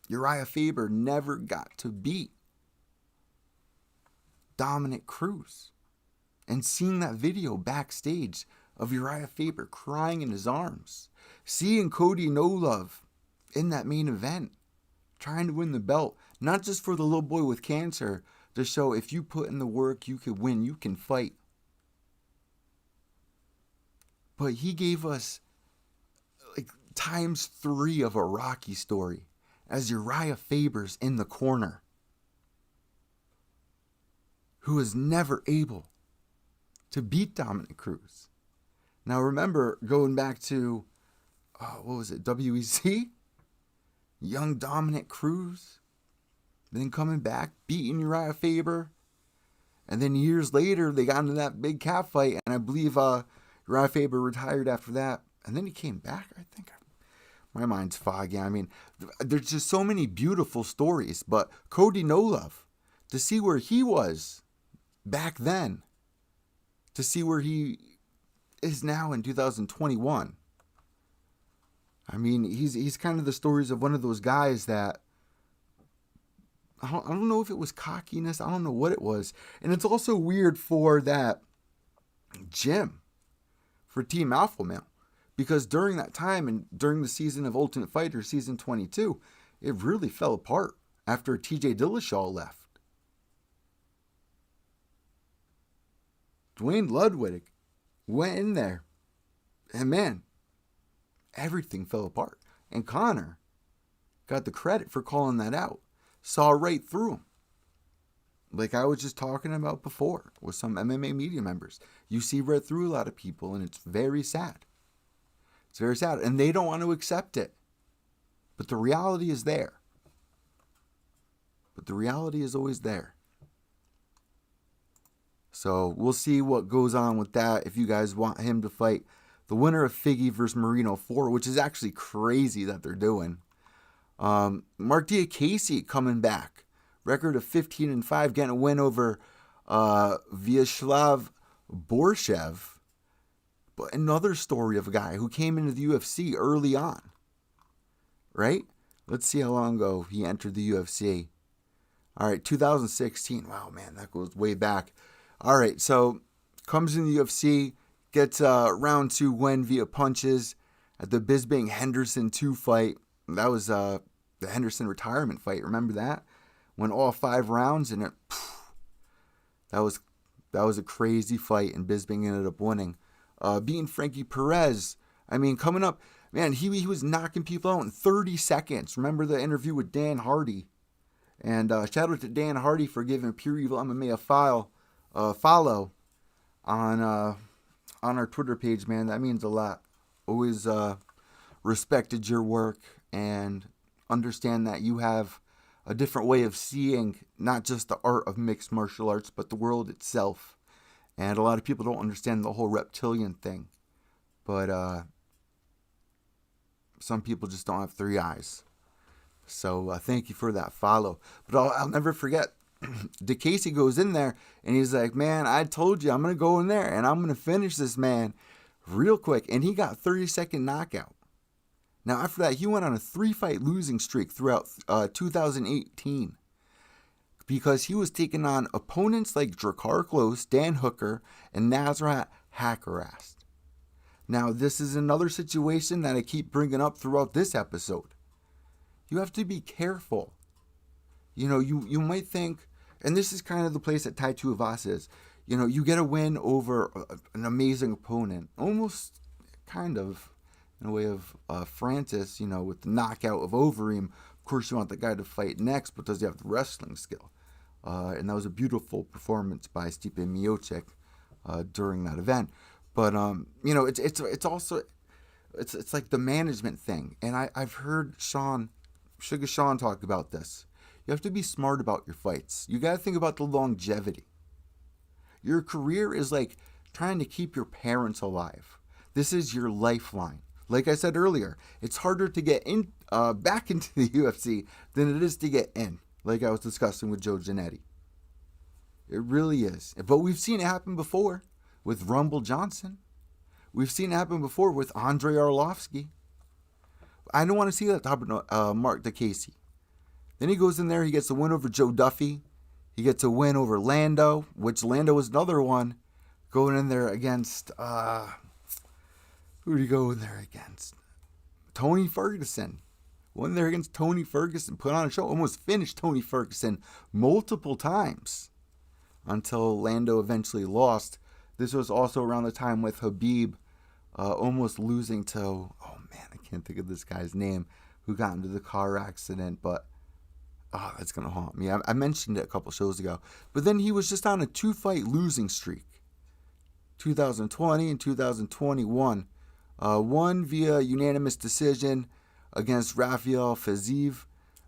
Uriah Faber never got to beat Dominic Cruz. And seeing that video backstage of Uriah Faber crying in his arms. Seeing Cody Nolov in that main event, trying to win the belt. Not just for the little boy with cancer, to show if you put in the work, you can win, you can fight. but he gave us like times 3 of a Rocky story as Uriah Faber's in the corner, who was never able to beat Dominic Cruz. Now remember, going back to, what was it, WEC? Young Dominic Cruz, then coming back, beating Uriah Faber. And then years later, they got into that big cat fight, and I believe Uriah Faber retired after that. And then he came back, I think. My mind's foggy. I mean, there's just so many beautiful stories. But Cody No Love, to see where he was back then, to see where he is now in 2021. I mean, he's kind of the stories of one of those guys that, I don't know if it was cockiness. I don't know what it was. And it's also weird for that gym, for Team Alpha Male, because during that time and during the season of Ultimate Fighter, season 22, it really fell apart after TJ Dillashaw left. Dwayne Ludwig went in there, and man, everything fell apart. And Connor got the credit for calling that out. Saw right through him. Like I was just talking about before with some MMA media members. You see right through a lot of people, and it's very sad. It's very sad. And they don't want to accept it. But the reality is there. But the reality is always there. So we'll see what goes on with that. If you guys want him to fight the winner of Figgy versus Marino 4, which is actually crazy that they're doing. Mark Diakasey coming back. Record of 15-5, getting a win over Vyacheslav Borshev. But another story of a guy who came into the UFC early on. Right? Let's see how long ago he entered the UFC. All right, 2016. Wow, man, that goes way back. All right, so comes in the UFC, gets round 2 win via punches at the Bisping Henderson 2 fight. That was the Henderson retirement fight. Remember that? Went all 5 rounds, and that was a crazy fight, and Bisping ended up winning. Beating Frankie Perez. I mean, coming up, man, he was knocking people out in 30 seconds. Remember the interview with Dan Hardy? And shout out to Dan Hardy for giving Pure Evil MMA a follow on our Twitter page, man. That means a lot. Always respected your work and understand that you have a different way of seeing not just the art of mixed martial arts, but the world itself. And a lot of people don't understand the whole reptilian thing. But some people just don't have 3 eyes. So thank you for that follow. But I'll never forget, DeCasey goes in there and he's like, man, I told you I'm going to go in there and I'm going to finish this man real quick. And he got 30-second knockout. Now after that, he went on a 3-fight losing streak throughout 2018. Because he was taking on opponents like Drakkar Klose, Dan Hooker, and Nasrat Haqparast. Now, this is another situation that I keep bringing up throughout this episode. You have to be careful. You know, you might think, and this is kind of the place that Tai Tuivasa is, you know, you get a win over an amazing opponent, almost kind of in a way of Francis, you know, with the knockout of Overeem. Of course, you want the guy to fight next, but does he have the wrestling skill? And that was a beautiful performance by Stipe Miocic during that event. But you know, it's also it's like the management thing, and I've heard Sugar Sean talk about this. You have to be smart about your fights. You got to think about the longevity. Your career is like trying to keep your parents alive. This is your lifeline. Like I said earlier, it's harder to get in back into the UFC than it is to get in. Like I was discussing with Joe Giannetti. It really is. But we've seen it happen before with Rumble Johnson. We've seen it happen before with Andrei Arlovsky. I don't want to see that happen to Mark DeCasey. Then he goes in there, he gets a win over Joe Duffy. He gets a win over Lando, which Lando was another one. Going in there against, who did he go in there against? Tony Ferguson. Went there against Tony Ferguson, put on a show, almost finished Tony Ferguson multiple times until Lando eventually lost. This was also around the time with Habib almost losing to, oh man, I can't think of this guy's name, who got into the car accident, but that's going to haunt me. I mentioned it a couple shows ago. But then he was just on a 2-fight losing streak. 2020 and 2021. One via unanimous decision against Rafael Fiziev.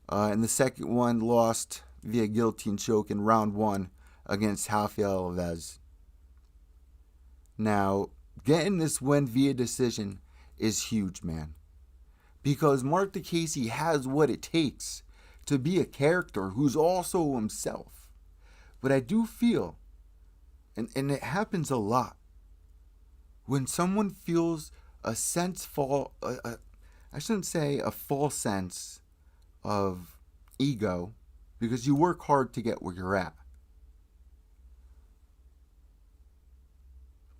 And the second one lost via guillotine choke in round 1 against Rafael Alves. Now, getting this win via decision is huge, man. Because Mark DeCasey has what it takes to be a character who's also himself. But I do feel, and it happens a lot, when someone feels a sense, I shouldn't say a false sense of ego, because you work hard to get where you're at.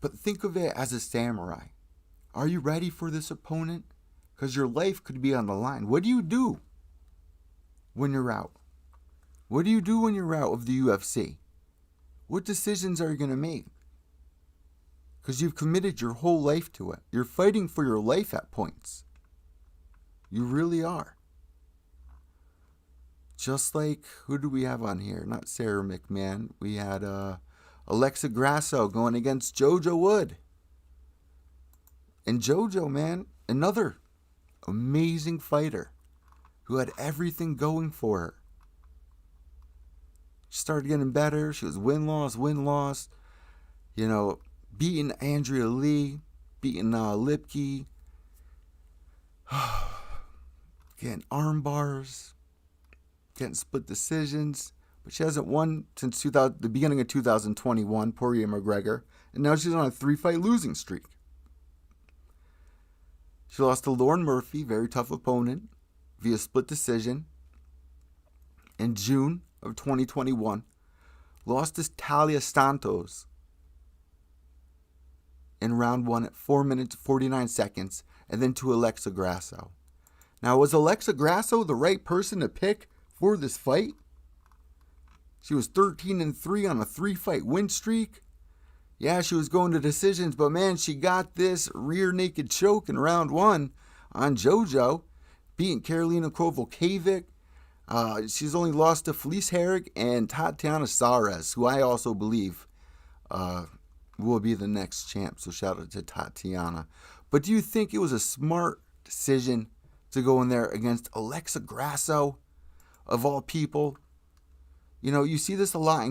But think of it as a samurai. Are you ready for this opponent? Because your life could be on the line. What do you do when you're out? What do you do when you're out of the UFC? What decisions are you going to make? Because you've committed your whole life to it. You're fighting for your life at points. You really are. Just like, who do we have on here? Not Sarah McMahon. We had Alexa Grasso going against JoJo Wood. And JoJo, man, another amazing fighter who had everything going for her. She started getting better. She was win-loss. You know, beating Andrea Lee, beating Lipke, getting arm bars, getting split decisions. But she hasn't won since the beginning of 2021, Poirier McGregor. And now she's on a 3-fight losing streak. She lost to Lauren Murphy, very tough opponent, via split decision in June of 2021. Lost to Talia Santos in round 1 at 4 minutes 49 seconds, and then to Alexa Grasso. Now, was Alexa Grasso the right person to pick for this fight? She was 13-3 on a 3-fight win streak. Yeah, she was going to decisions, but man, she got this rear naked choke in round 1 on JoJo, beating Karolina Kowalkiewicz. She's only lost to Felice Herrig and Tatiana Suarez, who I also believe will be the next champ. So shout out to Tatiana. But do you think it was a smart decision to go in there against Alexa Grasso, of all people? You know, you see this a lot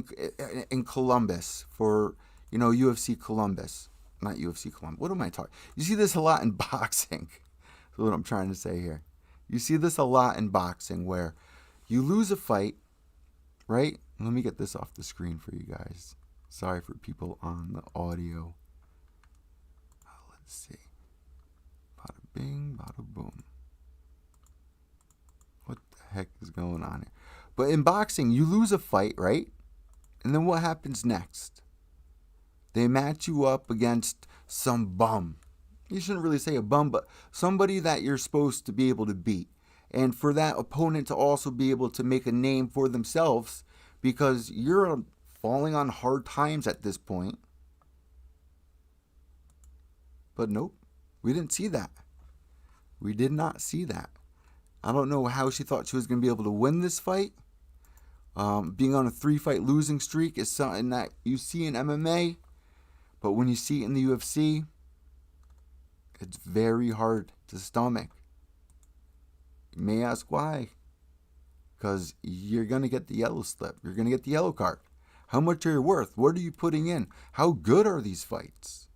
in Columbus for, you know, UFC Columbus. Not UFC Columbus. What am I talking? You see this a lot in boxing. That's what I'm trying to say here. You see this a lot in boxing where you lose a fight, right? Let me get this off the screen for you guys. Sorry for people on the audio. Let's see. Bada bing, bada boom. What the heck is going on here? But in boxing, you lose a fight, right? And then what happens next? They match you up against some bum. You shouldn't really say a bum, but somebody that you're supposed to be able to beat. And for that opponent to also be able to make a name for themselves, because you're falling on hard times at this point. But nope, we didn't see that. We did not see that. I don't know how she thought she was going to be able to win this fight. Being on a 3-fight losing streak is something that you see in MMA, but when you see it in the UFC, it's very hard to stomach. You may ask why. Because you're going to get the yellow slip. You're going to get the yellow card. How much are you worth? What are you putting in? How good are these fights?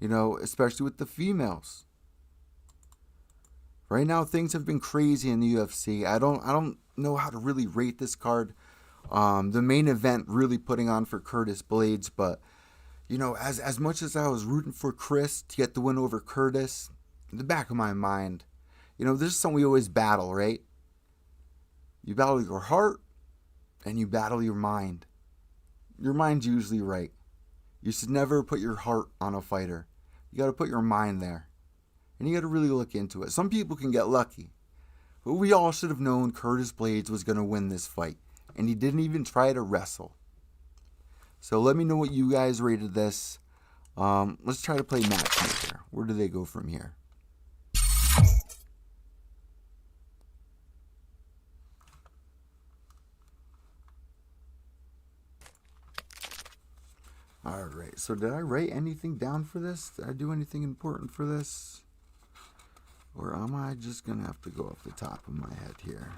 You know, especially with the females. Right now, things have been crazy in the UFC. I don't know how to really rate this card. The main event really putting on for Curtis Blades, but you know, as much as I was rooting for Chris to get the win over Curtis, in the back of my mind, you know, this is something we always battle, right? You battle your heart and you battle your mind. Your mind's usually right. You should never put your heart on a fighter. You got to put your mind there. And you got to really look into it. Some people can get lucky. But we all should have known Curtis Blades was going to win this fight. And he didn't even try to wrestle. So let me know what you guys rated this. Let's try to play matchmaker. Where do they go from here? Alright, so did I write anything down for this? Did I do anything important for this? Or am I just going to have to go off the top of my head here?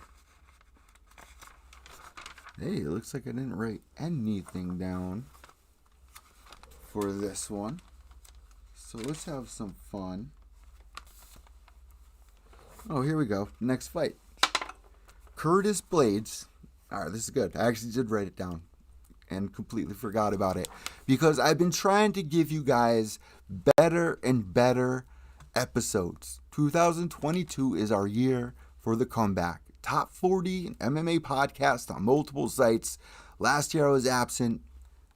Hey, it looks like I didn't write anything down for this one. So let's have some fun. Oh, here we go. Next fight. Curtis Blades. Alright, this is good. I actually did write it down and completely forgot about it, because I've been trying to give you guys better and better episodes. 2022 is our year for the comeback. Top 40 MMA podcast on multiple sites. Last year I was absent.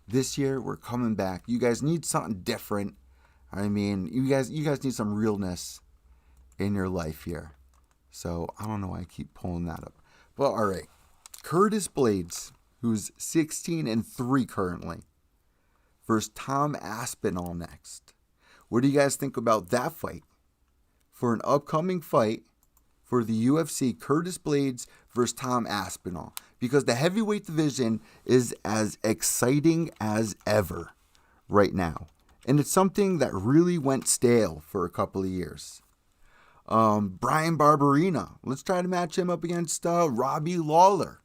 This year we're coming back. You guys need something different. I mean, you guys need some realness in your life here. So I don't know why I keep pulling that up. But all right, Curtis Blades, who's 16-3 currently, versus Tom Aspinall next. What do you guys think about that fight? For an upcoming fight for the UFC, Curtis Blades versus Tom Aspinall. Because the heavyweight division is as exciting as ever right now. And it's something that really went stale for a couple of years. Brian Barberina. Let's try to match him up against Robbie Lawler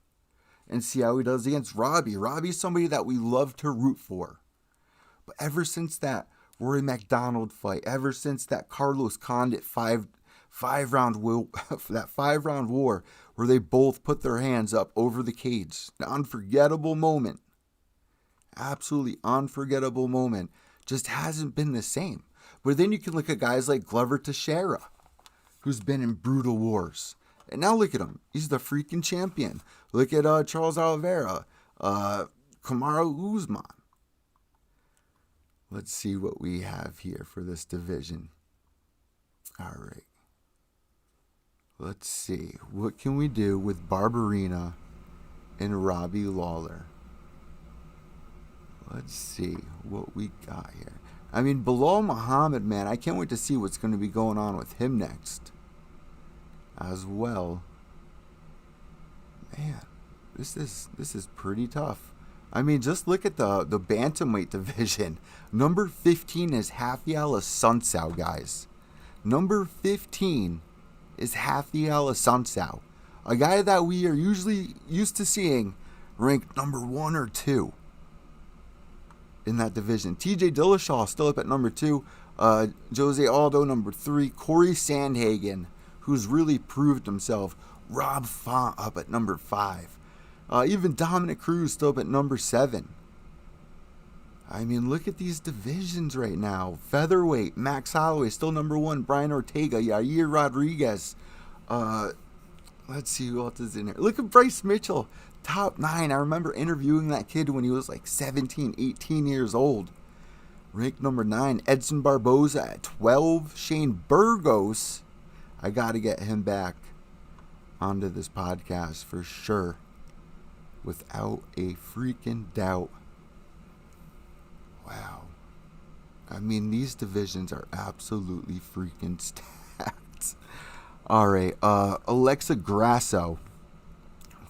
and see how he does against Robbie. Robbie's somebody that we love to root for. But ever since that Rory McDonald fight, ever since that Carlos Condit five-round war where they both put their hands up over the cage, an unforgettable moment, absolutely unforgettable moment, just hasn't been the same. But then you can look at guys like Glover Teixeira, who's been in brutal wars. And now look at him. He's the freaking champion. Look at Charles Oliveira, Kamaru Usman. Let's see what we have here for this division. All right. Let's see. What can we do with Barberina and Robbie Lawler? Let's see what we got here. I mean, Bilal Muhammad, man, I can't wait to see what's going to be going on with him next as well. Man, this is pretty tough. I mean, just look at the bantamweight division. Number 15 is Rafael Assunção, guys. Number 15 is Rafael Assunção, a guy that we are usually used to seeing ranked number 1 or 2 in that division. TJ Dillashaw still up at number 2. Jose Aldo number 3. Corey Sandhagen, who's really proved himself. Rob Font up at number 5. Even Dominic Cruz still up at number 7. I mean, look at these divisions right now. Featherweight, Max Holloway still number 1. Brian Ortega, Yair Rodriguez. Let's see who else is in here. Look at Bryce Mitchell, top 9. I remember interviewing that kid when he was like 17, 18 years old. Ranked number 9. Edson Barboza at 12. Shane Burgos. I got to get him back onto this podcast for sure. Without a freaking doubt. Wow. I mean, these divisions are absolutely freaking stacked. All right. Alexa Grasso,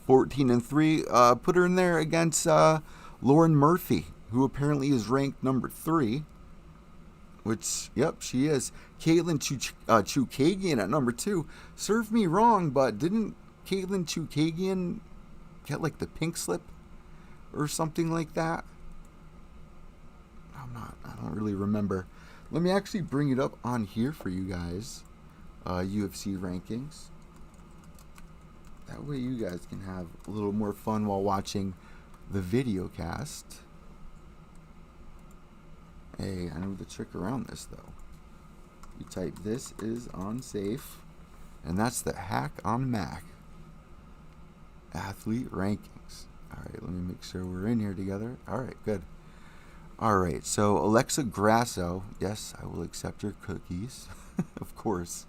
14-3. Put her in there against Lauren Murphy, who apparently is ranked number 3. Which, yep, she is. Caitlin Chukagian at number 2. Serve me wrong, but didn't Caitlin Chukagian get like the pink slip or something like that? I don't really remember. Let me actually bring it up on here for you guys. UFC rankings. That way you guys can have a little more fun while watching the video cast. Hey, I know the trick around this though. You type "this is unsafe," and that's the hack on Mac. Athlete rankings. Alright, let me make sure we're in here together. Alright, good. Alright, so Alexa Grasso. Yes, I will accept your cookies. Of course.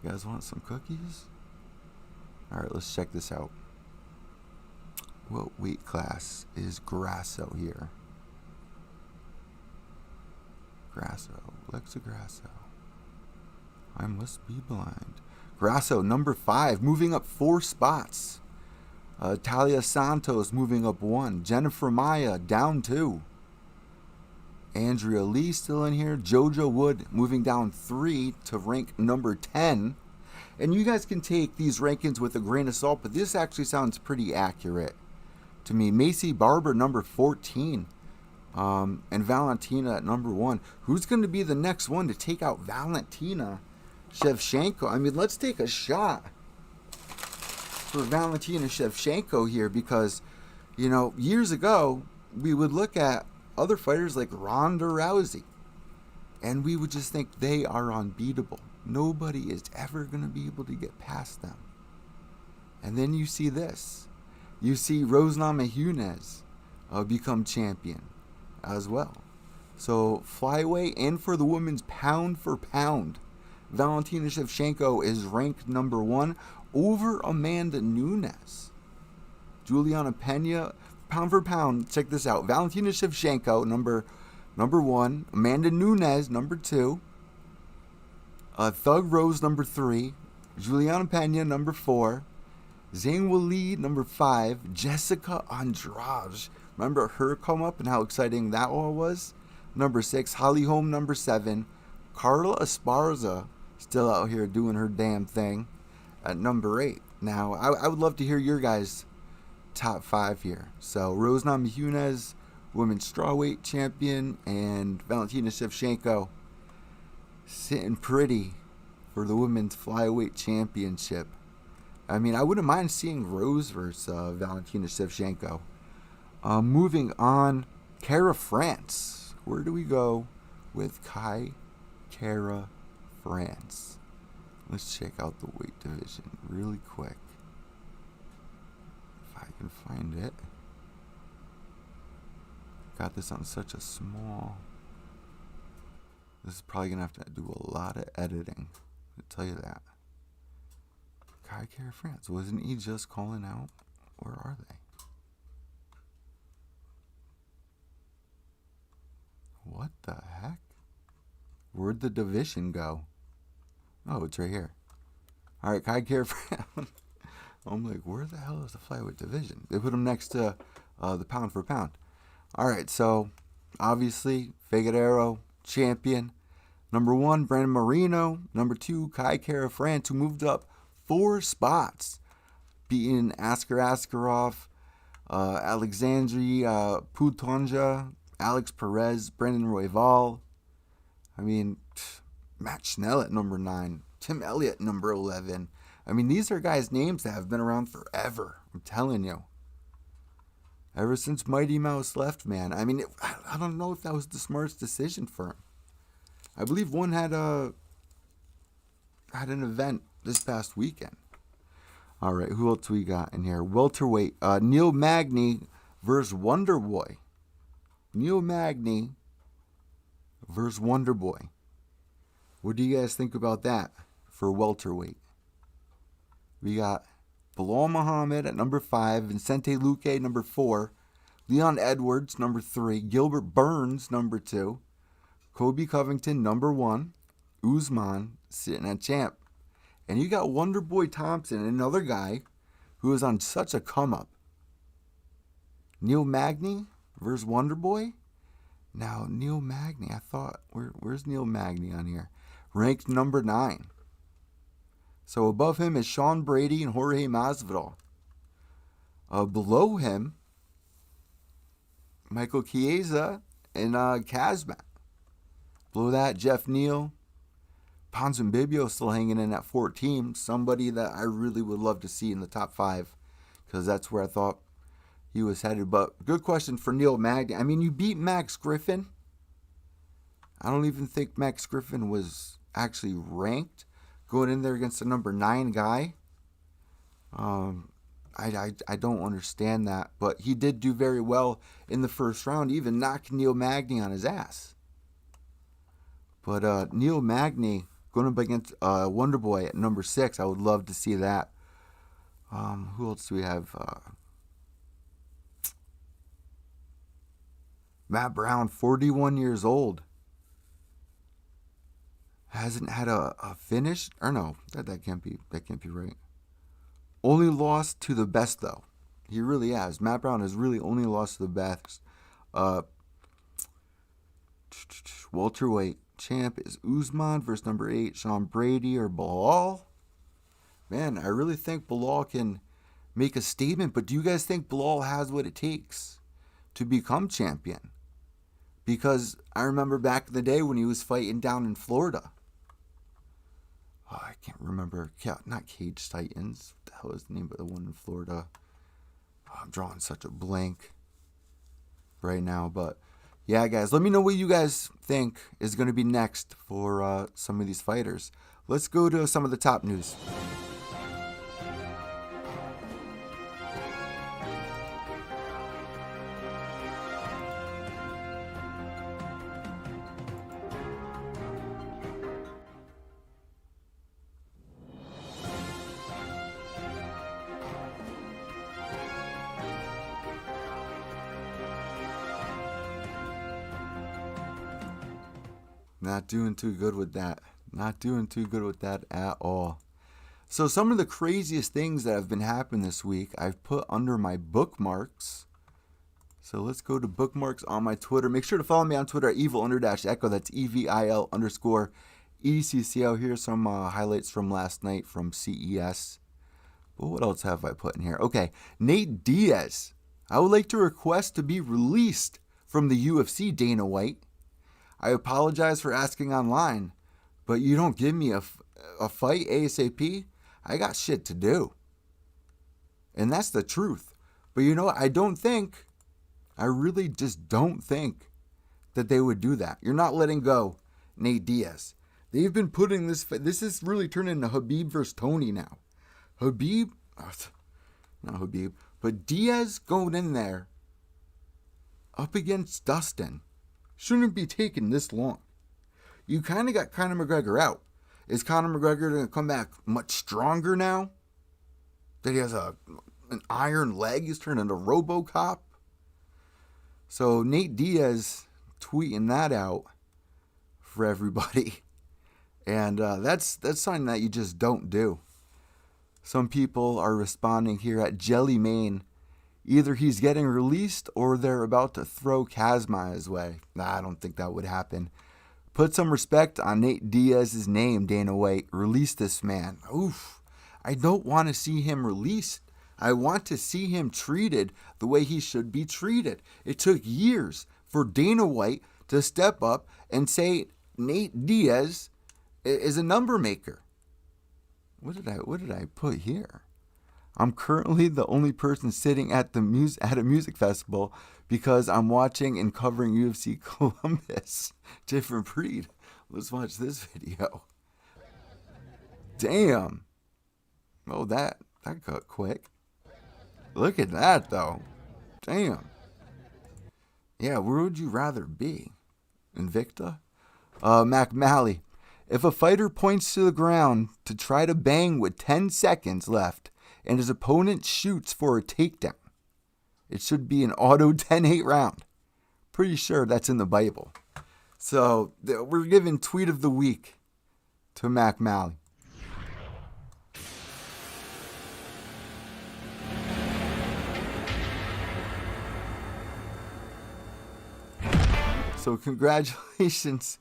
You guys want some cookies? Alright, let's check this out. What weight class is Grasso here? Grasso. Alexa Grasso. I must be blind. Grasso, number 5, moving up 4 spots. Talia Santos moving up 1. Jennifer Maya down 2. Andrea Lee still in here. JoJo Wood moving down 3 to rank number 10. And you guys can take these rankings with a grain of salt, but this actually sounds pretty accurate to me. Macy Barber, number 14. And Valentina at number 1. Who's going to be the next one to take out Valentina Shevchenko? I mean, let's take a shot for Valentina Shevchenko here because, you know, years ago, we would look at other fighters like Ronda Rousey, and we would just think they are unbeatable. Nobody is ever going to be able to get past them. And then you see this. You see Rose Namajunas become champion as well. So flyweight and for the women's pound for pound, Valentina Shevchenko is ranked number 1 over Amanda Nunes. Juliana Pena, pound for pound, check this out. Valentina Shevchenko, number 1. Amanda Nunes, number 2. Thug Rose, number 3. Juliana Pena, number 4. Zhang Weili, number 5. Jessica Andrade. Remember her come up and how exciting that all was? Number 6. Holly Holm, number 7. Carla Esparza, still out here doing her damn thing, at number 8. Now, I would love to hear your guys' top 5 here. So, Rose Namajunas, women's strawweight champion, and Valentina Shevchenko sitting pretty for the women's flyweight championship. I mean, I wouldn't mind seeing Rose versus Valentina Shevchenko. Moving on, Kara France. Where do we go with Kai Kara France? Let's check out the weight division really quick. If I can find it. Got this on such a small... This is probably going to have to do a lot of editing, to tell you that. Kai Kara France, wasn't he just calling out? Where are they? What the heck? Where'd the division go? Oh, it's right here. Alright, Kai Kara France. I'm like, where the hell is the flyweight division? They put him next to the pound for pound. Alright, so obviously, Figueiredo, champion. Number 1, Brandon Moreno. Number 2, Kai Kara France, who moved up 4 spots, beating Askar Askarov, Alexandre Putonja, Alex Perez, Brandon Royval. I mean, Matt Schnell at number 9, Tim Elliott number 11. I mean, these are guys' names that have been around forever. I'm telling you. Ever since Mighty Mouse left, man. I mean, I don't know if that was the smartest decision for him. I believe one had an event this past weekend. All right, who else we got in here? Welterweight, Neil Magny versus Wonderboy. Neil Magny versus Wonderboy. What do you guys think about that for welterweight? We got Bilal Muhammad at number 5, Vicente Luque number 4, Leon Edwards number 3, Gilbert Burns number 2, Kobe Covington number 1, Usman sitting at champ. And you got Wonderboy Thompson, another guy who is on such a come up. Neil Magny versus Wonderboy. Now, Neil Magny, I thought, where's Neil Magny on here? Ranked number 9. So above him is Sean Brady and Jorge Masvidal. Below him, Michael Chiesa and Kazmat. Below that, Jeff Neal. Ponzinibbio still hanging in at 14. Somebody that I really would love to see in the top 5, because that's where I thought he was headed. But good question for Neil Magny. I mean, you beat Max Griffin. I don't even think Max Griffin was actually ranked going in there against the number 9 guy. I don't understand that. But he did do very well in the first round, even knocking Neil Magny on his ass. But Neil Magny going up against Wonderboy at number 6. I would love to see that. Who else do we have? Matt Brown, 41 years old. hasn't had a finish. Or no, that can't be right. Only lost to the best though. He really has. Matt Brown has really only lost to the best. Welterweight champ is Usman versus number 8, Sean Brady or Bilal. Man, I really think Bilal can make a statement, but do you guys think Bilal has what it takes to become champion? Because I remember back in the day when he was fighting down in Florida. Oh, I can't remember. Not Cage Titans. What the hell is the name of the one in Florida? Oh, I'm drawing such a blank right now. But yeah, guys, let me know what you guys think is going to be next for some of these fighters. Let's go to some of the top news. Not doing too good with that. Not doing too good with that at all. So some of the craziest things that have been happening this week, I've put under my bookmarks. So let's go to bookmarks on my Twitter. Make sure to follow me on Twitter at evil_echo. That's EVIL_ECCO. Here's some highlights from last night from CES. But what else have I put in here? Okay, Nate Diaz. I would like to request to be released from the UFC, Dana White. I apologize for asking online, but you don't give me a fight ASAP, I got shit to do. And that's the truth. But you know what? I really just don't think that they would do that. You're not letting go Nate Diaz. They've been putting this is really turning into Khabib versus Tony now. Not Khabib, but Diaz going in there up against Dustin shouldn't be taking this long. You kind of got Conor McGregor out. Is Conor McGregor going to come back much stronger now? That he has an iron leg? He's turned into RoboCop? So Nate Diaz tweeting that out for everybody. And that's something that you just don't do. Some people are responding here at Jelly Main. Either he's getting released or they're about to throw Kazma his way. Nah, I don't think that would happen. Put some respect on Nate Diaz's name, Dana White. Release this man. Oof. I don't want to see him released. I want to see him treated the way he should be treated. It took years for Dana White to step up and say Nate Diaz is a number maker. What did I put here? I'm currently the only person sitting at a music festival because I'm watching and covering UFC Columbus. Different breed. Let's watch this video. Damn. Oh, that got quick. Look at that, though. Damn. Yeah, where would you rather be? Invicta? Mac Malley. If a fighter points to the ground to try to bang with 10 seconds left, and his opponent shoots for a takedown, it should be an auto 10-8 round. Pretty sure that's in the Bible. So we're giving tweet of the week to Mac Malley. So congratulations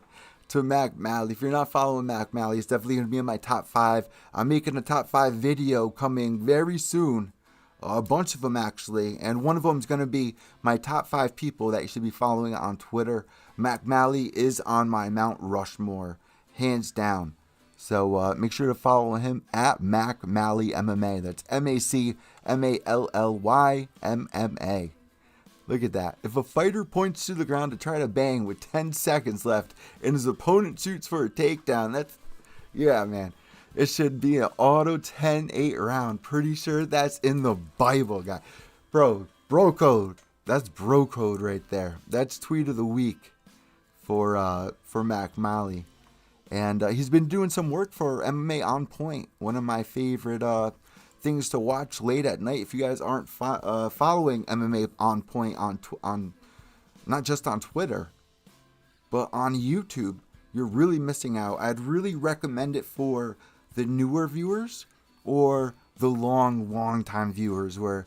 to Mac Malley. If you're not following Mac Malley, he's definitely going to be in my top 5. I'm making a top 5 video coming very soon. A bunch of them, actually. And one of them is going to be my top 5 people that you should be following on Twitter. Mac Malley is on my Mount Rushmore, hands down. So make sure to follow him at Mac Malley MMA. That's MacMalley MMA. Look at that. If a fighter points to the ground to try to bang with 10 seconds left and his opponent shoots for a takedown, yeah, man. It should be an auto 10-8 round. Pretty sure that's in the Bible, guy. Bro code. That's bro code right there. That's tweet of the week for Mac Malley. And he's been doing some work for MMA On Point, one of my favorite things to watch late at night. If you guys aren't following MMA On Point on not just on Twitter, but on YouTube, you're really missing out. I'd really recommend it for the newer viewers or the long time viewers where,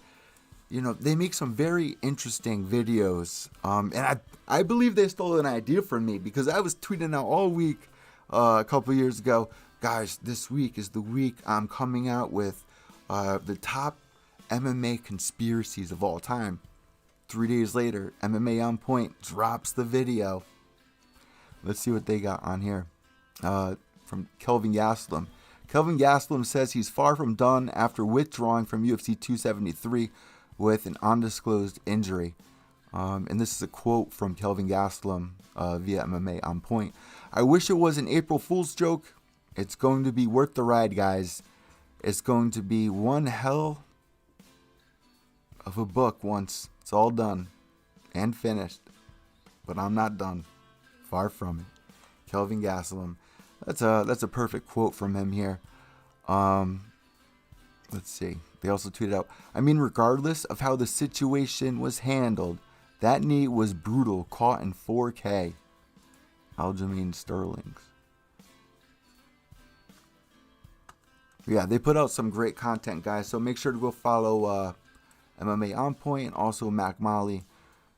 they make some very interesting videos. And I believe they stole an idea from me because I was tweeting out all week a couple years ago, guys, this week is the week I'm coming out with the top MMA conspiracies of all time. 3 days later, MMA On Point drops the video. Let's see what they got on here. From Kelvin Gastelum. Kelvin Gastelum says he's far from done after withdrawing from UFC 273 with an undisclosed injury. And this is a quote from Kelvin Gastelum via MMA On Point. I wish it was an April Fool's joke. It's going to be worth the ride, guys. It's going to be one hell of a book once it's all done and finished. But I'm not done. Far from it. Kelvin Gastelum. That's a perfect quote from him here. Let's see. They also tweeted out, regardless of how the situation was handled, that knee was brutal, caught in 4K. Aljamain Sterling's. Yeah, they put out some great content, guys. So make sure to go follow MMA On Point and also Mac Malley.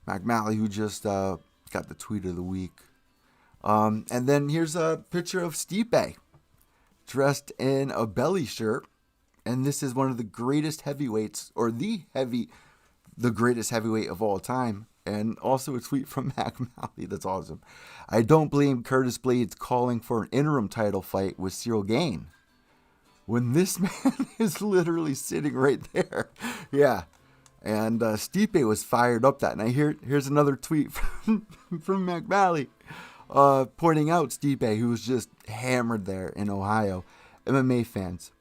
Mac Malley, who just got the tweet of the week. And then here's a picture of Stipe dressed in a belly shirt. And this is one of the greatest heavyweights, or the greatest heavyweight of all time. And also a tweet from Mac Malley. That's awesome. I don't blame Curtis Blades calling for an interim title fight with Cyril Gane when this man is literally sitting right there. Yeah. And Stipe was fired up that night. Here's another tweet from Mac Malley pointing out Stipe, who was just hammered there in Ohio. MMA fans,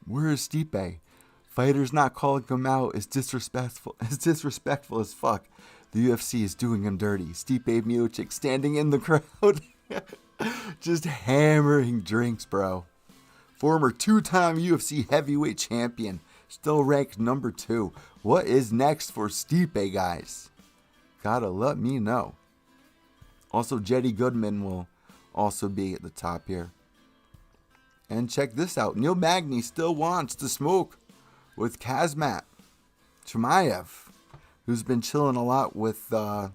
where is Stipe? Fighters not calling him out is disrespectful. It's disrespectful as fuck. The UFC is doing him dirty. Stipe Miocic standing in the crowd, just hammering drinks, bro. Former 2-time UFC heavyweight champion, still ranked number 2. What is next for Stipe, guys? Gotta let me know. Also, Jetty Goodman will also be at the top here. And check this out. Neil Magny still wants to smoke with Kazmat Chimaev, who's been chilling a lot with, man,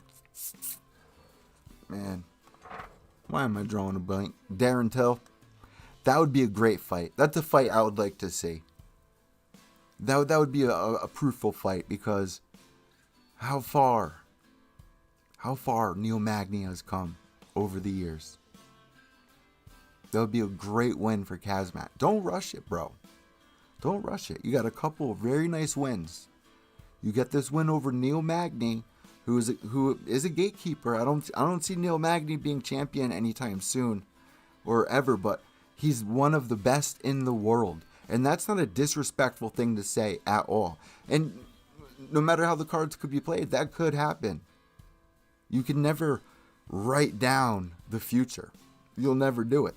why am I drawing a blank? Darren Till. That would be a great fight. That's a fight I would like to see. That would be a fruitful fight because how far Neil Magny has come over the years. That would be a great win for Kazmat. Don't rush it, bro. Don't rush it. You got a couple of very nice wins. You get this win over Neil Magny, who is a gatekeeper. I don't see Neil Magny being champion anytime soon or ever, but he's one of the best in the world. And that's not a disrespectful thing to say at all. And no matter how the cards could be played, that could happen. You can never write down the future. You'll never do it.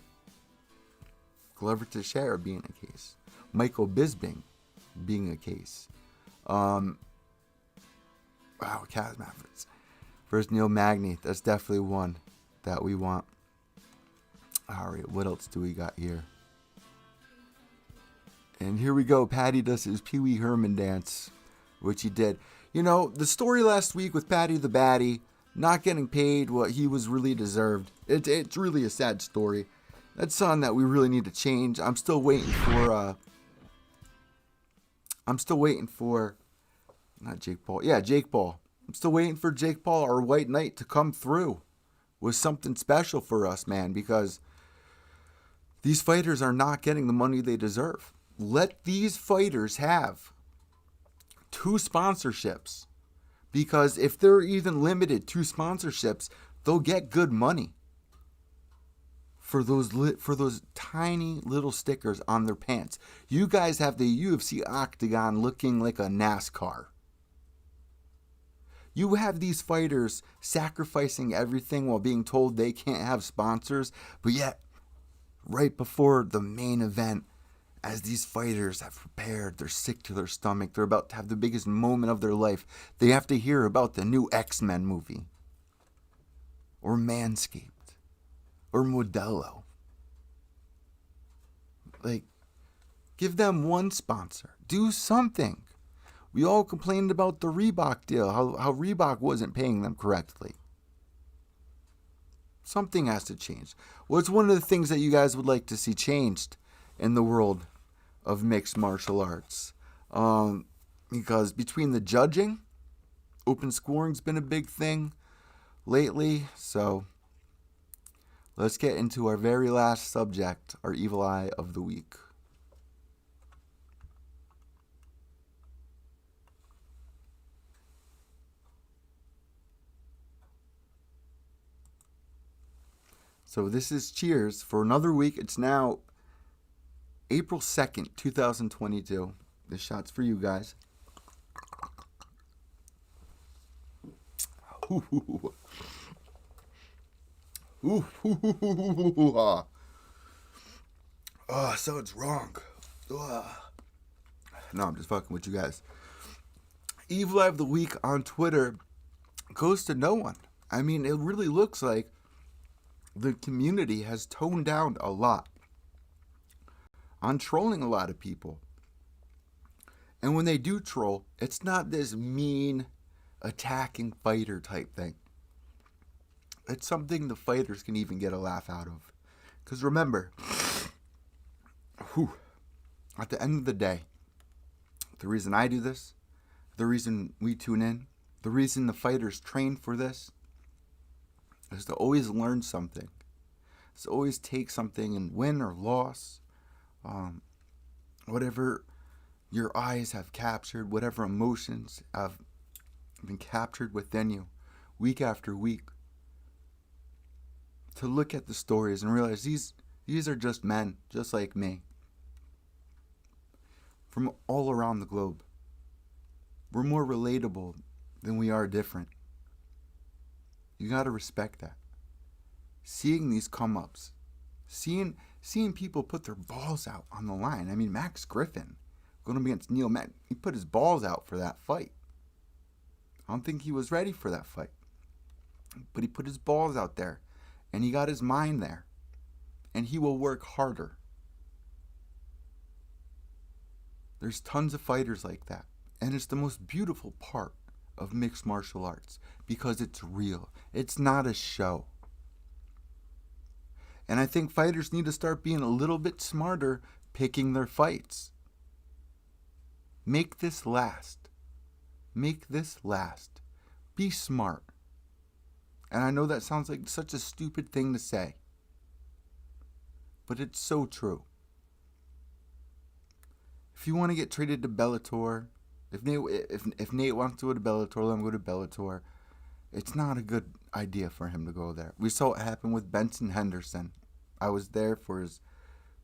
Glover Teixeira being a case. Michael Bisping being a case. Wow, Kazmat versus Neil Magny. That's definitely one that we want. All right, what else do we got here? And here we go. Patty does his Pee Wee Herman dance, which he did. You know, the story last week with Patty the Batty not getting paid what he was really deserved. It's really a sad story. That's something that we really need to change. I'm still waiting for not Jake Paul. Yeah, Jake Paul. I'm still waiting for Jake Paul, our White Knight, to come through with something special for us, man, because these fighters are not getting the money they deserve. Let these fighters have 2 sponsorships, because if they're even limited to sponsorships, they'll get good money for those tiny little stickers on their pants. You guys have the UFC octagon looking like a NASCAR. You have these fighters sacrificing everything while being told they can't have sponsors, but yet, right before the main event, as these fighters have prepared, they're sick to their stomach, they're about to have the biggest moment of their life, they have to hear about the new X-Men movie. Or Manscaped. or Modelo. Like, give them one sponsor. Do something. We all complained about the Reebok deal, how Reebok wasn't paying them correctly. Something has to change. What's one of the things that you guys would like to see changed in the world of mixed martial arts? Because between the judging, open scoring's been a big thing lately. So let's get into our very last subject, our evil eye of the week. So this is cheers for another week. It's now April 2nd, 2022. This shot's for you guys. Ooh. Oh, so it's wrong. No, I'm just fucking with you guys. Evil Eye of the Week on Twitter goes to no one. I mean, it really looks like the community has toned down a lot on trolling a lot of people. And when they do troll, it's not this mean, attacking fighter type thing. It's something the fighters can even get a laugh out of. Because remember, at the end of the day, the reason I do this, the reason we tune in, the reason the fighters train for this, is to always learn something. Is to always take something and win or loss. Whatever your eyes have captured, whatever emotions have been captured within you week after week, to look at the stories and realize these are just men, just like me, from all around the globe. We're more relatable than we are different. You gotta respect that. Seeing these come-ups, seeing people put their balls out on the line. I mean, Max Griffin going up against Neil Mack, he put his balls out for that fight. I don't think he was ready for that fight, but he put his balls out there, and he got his mind there, and he will work harder. There's tons of fighters like that, and it's the most beautiful part of mixed martial arts because it's real. It's not a show. And I think fighters need to start being a little bit smarter picking their fights. Make this last. Make this last. Be smart. And I know that sounds like such a stupid thing to say, but it's so true. If you want to get traded to Bellator, if Nate wants to go to Bellator, let him go to Bellator. It's not a good idea for him to go there. We saw it happen with Benson Henderson. I was there for his...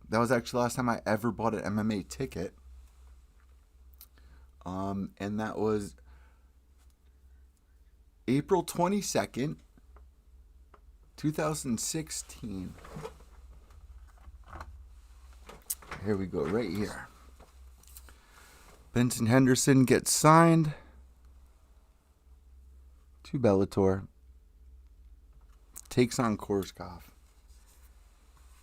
That was actually the last time I ever bought an MMA ticket. And that was April 22nd, 2016. Here we go, right here. Benson Henderson gets signed to Bellator. Takes on Korshkov.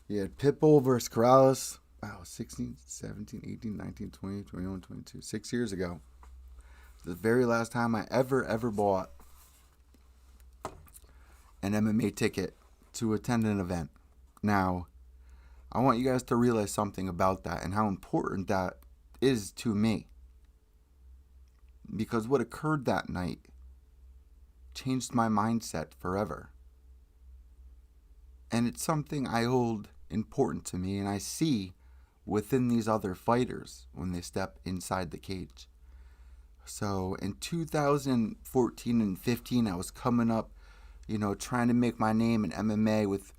He had Pitbull versus Corrales. Wow, 16, 17, 18, 19, 20, 21, 22. 6 years ago. The very last time I ever bought an MMA ticket to attend an event. Now, I want you guys to realize something about that and how important that is to me. Because what occurred that night changed my mindset forever. And it's something I hold important to me and I see within these other fighters when they step inside the cage. So in 2014 and 15, I was coming up, trying to make my name in MMA with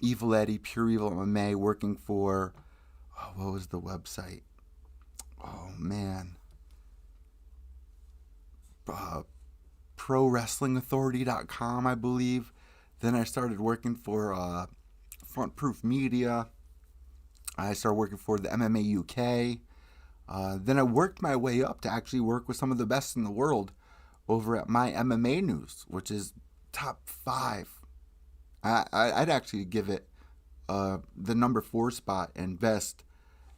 Evil Eddie, Pure Evil MMA, working for, what was the website? Oh, man. ProWrestlingAuthority.com, I believe. Then I started working for Front Proof Media. I started working for the MMA UK. Then I worked my way up to actually work with some of the best in the world over at My MMA News, which is top 5 I'd actually give it the number 4 spot in best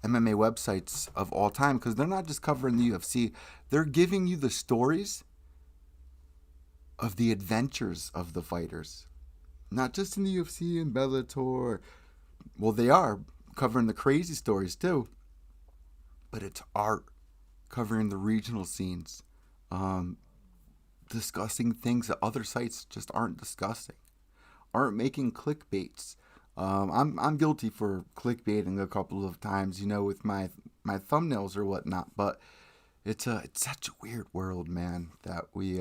MMA websites of all time, because they're not just covering the UFC, they're giving you the stories of the adventures of the fighters. Not just in the UFC and Bellator. Well, they are covering the crazy stories too, but it's art covering the regional scenes, discussing things that other sites just aren't discussing, aren't making clickbaits. I'm guilty for clickbaiting a couple of times, with my thumbnails or whatnot. But it's such a weird world, man, that we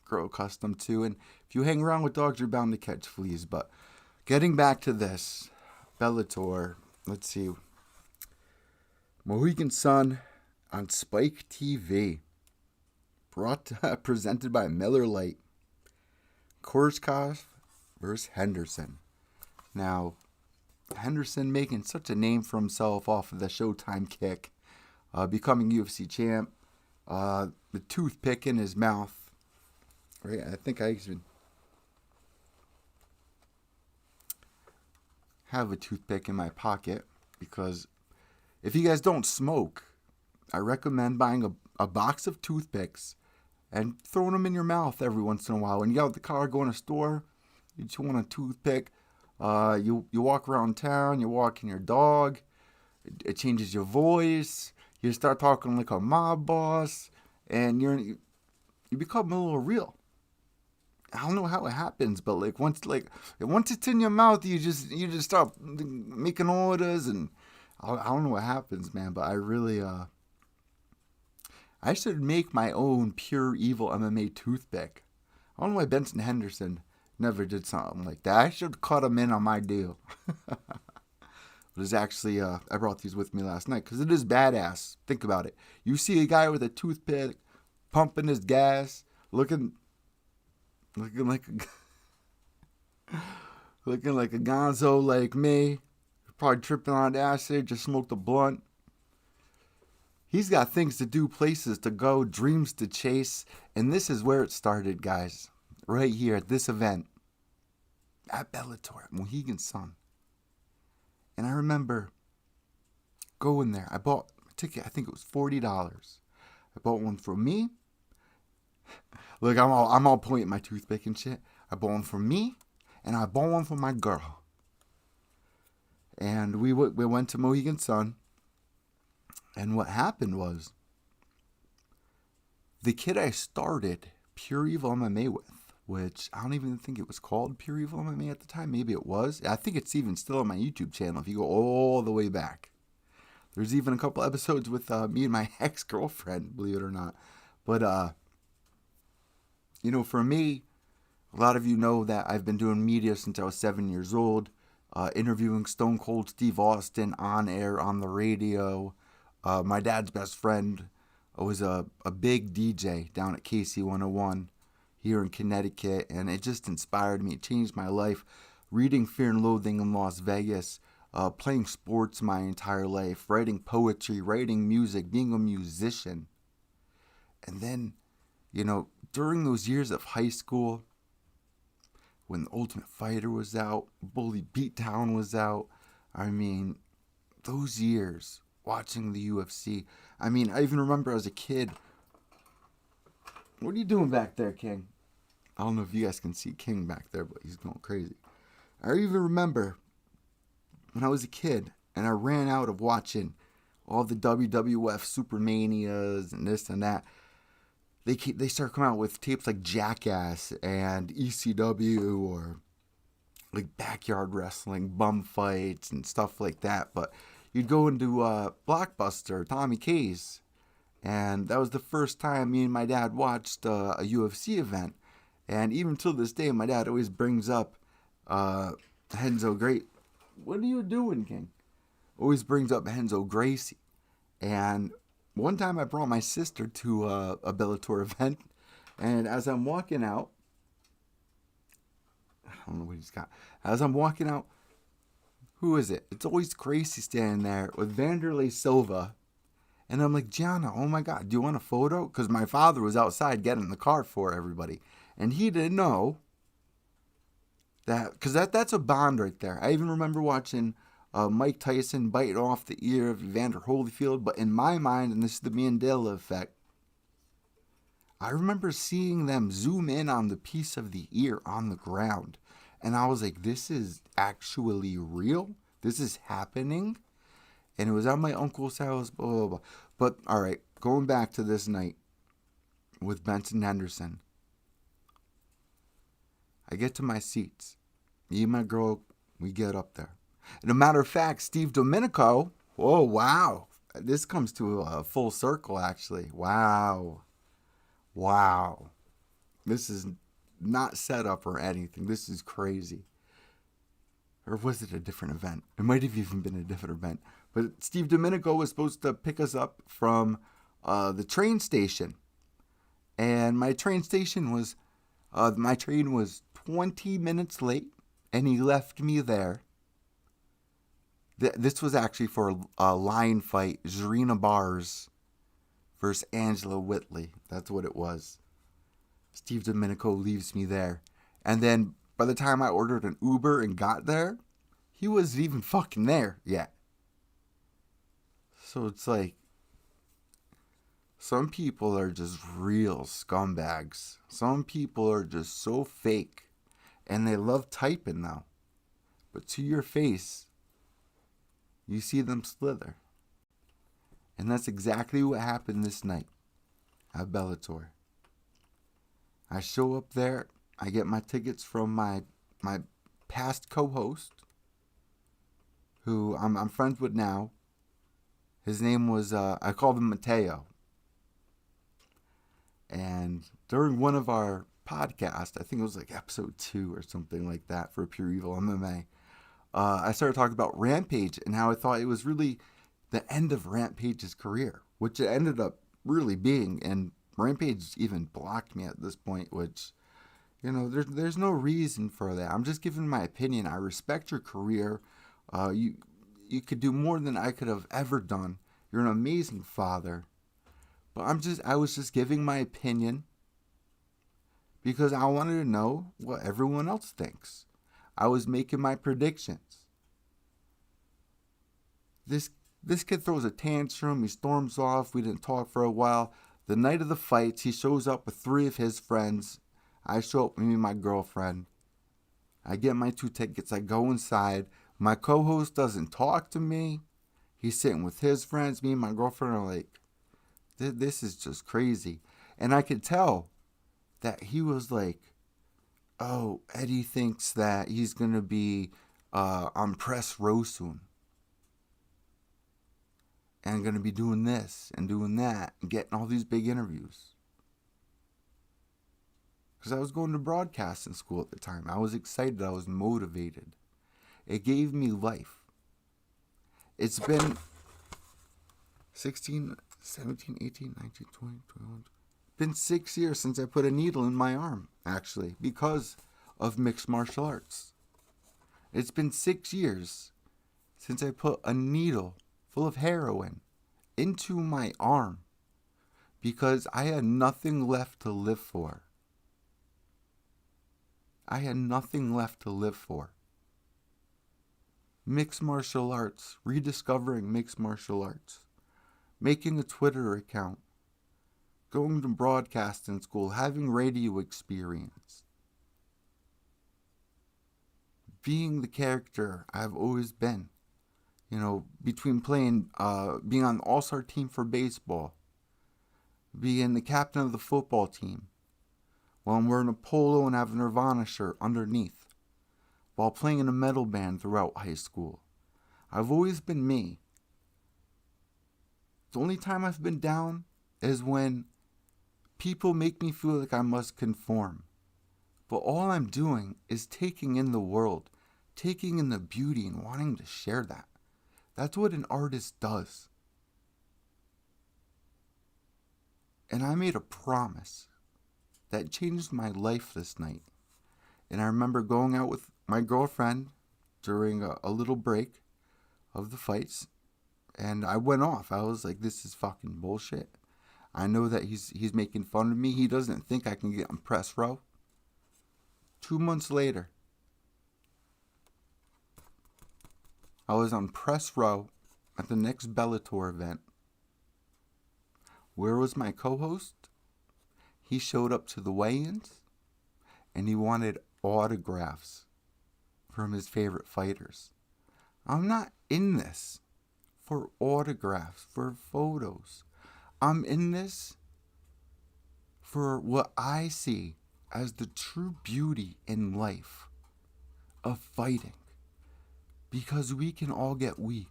grow accustomed to. And if you hang around with dogs, you're bound to catch fleas. But getting back to this, Bellator. Let's see. Mohegan Sun on Spike TV. Presented by Miller Lite. Korshkov versus Henderson. Now, Henderson making such a name for himself off of the Showtime kick, becoming UFC champ, the toothpick in his mouth. Right, I think I even have a toothpick in my pocket, because if you guys don't smoke, I recommend buying a box of toothpicks and throwing them in your mouth every once in a while. When you get out the car, go in a store, you just want a toothpick. You walk around town, you're walking your dog, it changes your voice, you start talking like a mob boss, and you become a little real. I don't know how it happens, but once it's in your mouth, you just start making orders, and I don't know what happens, man. But I really I should make my own pure evil MMA toothpick. I don't know why Benson Henderson never did something like that. I should cut him in on my deal. But it's actually, I brought these with me last night because it is badass. Think about it. You see a guy with a toothpick pumping his gas, looking like a gonzo like me, probably tripping on acid, just smoked a blunt. He's got things to do, places to go, dreams to chase, and this is where it started, guys. Right here at this event at Bellator at Mohegan Sun. And I remember going there. I bought a ticket. I think it was $40. I bought one for me. Look, I'm all pointing my toothpick and shit. I bought one for me, and I bought one for my girl. And we went to Mohegan Sun. And what happened was, the kid I started Pure Evil MMA with, which I don't even think it was called Pure Evil MMA at the time. Maybe it was. I think it's even still on my YouTube channel if you go all the way back. There's even a couple episodes with me and my ex-girlfriend, believe it or not. But, for me, a lot of you know that I've been doing media since I was 7 years old, interviewing Stone Cold Steve Austin on air, on the radio. My dad's best friend was a big DJ down at KC 101 here in Connecticut, and it just inspired me. It changed my life. Reading Fear and Loathing in Las Vegas, playing sports my entire life, writing poetry, writing music, being a musician. And then, during those years of high school, when The Ultimate Fighter was out, Bully Beatdown was out, those years watching the UFC. I even remember as a kid. What are you doing back there, King? I don't know if you guys can see King back there, but he's going crazy. I even remember when I was a kid and I ran out of watching all the WWF Supermanias and this and that. They start coming out with tapes like Jackass and ECW, or like Backyard Wrestling, bum fights and stuff like that. But you'd go into Blockbuster, Tommy K's, and that was the first time me and my dad watched a UFC event. And even till this day, my dad always brings up Henzo Gracie. What are you doing, King? Always brings up Henzo Gracie. And one time I brought my sister to a Bellator event, and as I'm walking out, I don't know what he's got. As I'm walking out, who is it? It's always Gracie standing there with Vanderlei Silva. And I'm like, Gianna, oh my God, do you want a photo? Because my father was outside getting the car for everybody. And he didn't know That's a bond right there. I even remember watching Mike Tyson bite off the ear of Evander Holyfield, but in my mind, and this is the Mandela effect, I remember seeing them zoom in on the piece of the ear on the ground, and I was like, this is actually real? This is happening? And it was at my uncle's house, blah, blah, blah. But, all right, going back to this night with Benson Henderson. I get to my seats. Me and my girl, we get up there. And a matter of fact, Steve Domenico, oh, wow. This comes to a full circle, actually. Wow. This is not set up or anything. This is crazy. Or was it a different event? It might have even been a different event. But Steve Domenico was supposed to pick us up from the train station. And my train was 20 minutes late, and he left me there. This was actually for a line fight, Zarina Bars versus Angela Whitley. That's what it was. Steve Domenico leaves me there. And then by the time I ordered an Uber and got there, he wasn't even fucking there yet. So it's like, some people are just real scumbags. Some people are just so fake. And they love typing now. But to your face, you see them slither. And that's exactly what happened this night at Bellator. I show up there. I get my tickets from my past co-host, who I'm friends with now. His name was, I called him Mateo. And during one of our podcasts, I think it was like episode 2 or something like that for Pure Evil MMA, I started talking about Rampage and how I thought it was really the end of Rampage's career, which it ended up really being. And Rampage even blocked me at this point, which, you know, there's no reason for that. I'm just giving my opinion. I respect your career. You could do more than I could have ever done. You're an amazing father. But I was just giving my opinion because I wanted to know what everyone else thinks. I was making my predictions. This kid throws a tantrum. He storms off. We didn't talk for a while. The night of the fights, he shows up with 3 of his friends. I show up with me and my girlfriend. I get my 2 tickets. I go inside. My co-host doesn't talk to me. He's sitting with his friends. Me and my girlfriend are like, this is just crazy. And I could tell that he was like, oh, Eddie thinks that he's going to be on press row soon. And going to be doing this and doing that and getting all these big interviews. Because I was going to broadcasting school at the time. I was excited. I was motivated. It gave me life. It's been 16, 17, 18, 19, 20, 21. Been 6 years since I put a needle in my arm, actually, because of mixed martial arts. It's been 6 years since I put a needle full of heroin into my arm because I had nothing left to live for. I had nothing left to live for. Mixed martial arts, rediscovering mixed martial arts, making a Twitter account, going to broadcasting school, having radio experience, being the character I've always been. You know, between being on the all-star team for baseball, being the captain of the football team, while I'm wearing a polo and have a Nirvana shirt underneath, while playing in a metal band throughout high school. I've always been me. The only time I've been down is when people make me feel like I must conform. But all I'm doing is taking in the world, taking in the beauty and wanting to share that. That's what an artist does. And I made a promise that changed my life this night. And I remember going out with my girlfriend during a little break of the fights. And I went off. I was like, this is fucking bullshit. I know that he's making fun of me. He doesn't think I can get on press row. 2 months later, I was on press row at the next Bellator event. Where was my co-host? He showed up to the weigh-ins and he wanted autographs from his favorite fighters. I'm not in this for autographs, for photos. I'm in this for what I see as the true beauty in life of fighting. Because we can all get weak.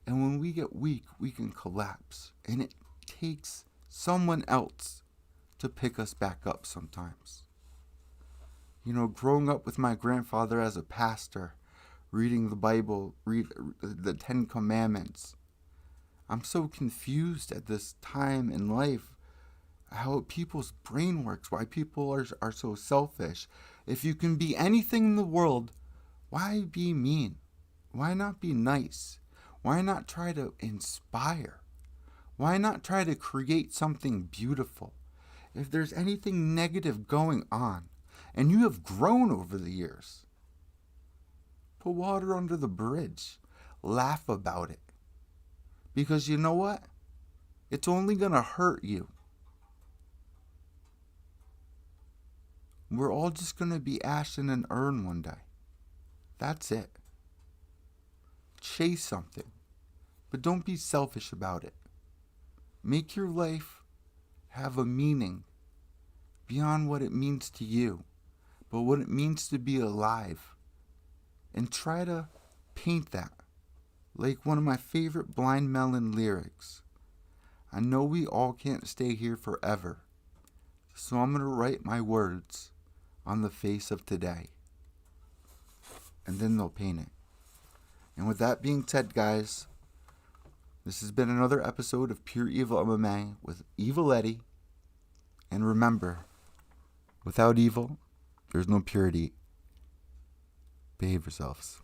And when we get weak, we can collapse. And it takes someone else to pick us back up sometimes. You know, growing up with my grandfather as a pastor, reading the Bible, read the 10 Commandments, I'm so confused at this time in life how people's brain works, why people are so selfish. If you can be anything in the world, why be mean? Why not be nice? Why not try to inspire? Why not try to create something beautiful? If there's anything negative going on, and you have grown over the years, put water under the bridge. Laugh about it. Because you know what? It's only going to hurt you. We're all just going to be ash in an urn one day. That's it. Chase something. But don't be selfish about it. Make your life have a meaning beyond what it means to you, but what it means to be alive. And try to paint that like one of my favorite Blind Melon lyrics. I know we all can't stay here forever, so I'm going to write my words on the face of today. And then they'll paint it. And with that being said, guys, this has been another episode of Pure Evil MMA with Evil Eddie. And remember, without evil, there's no purity. Behave yourselves.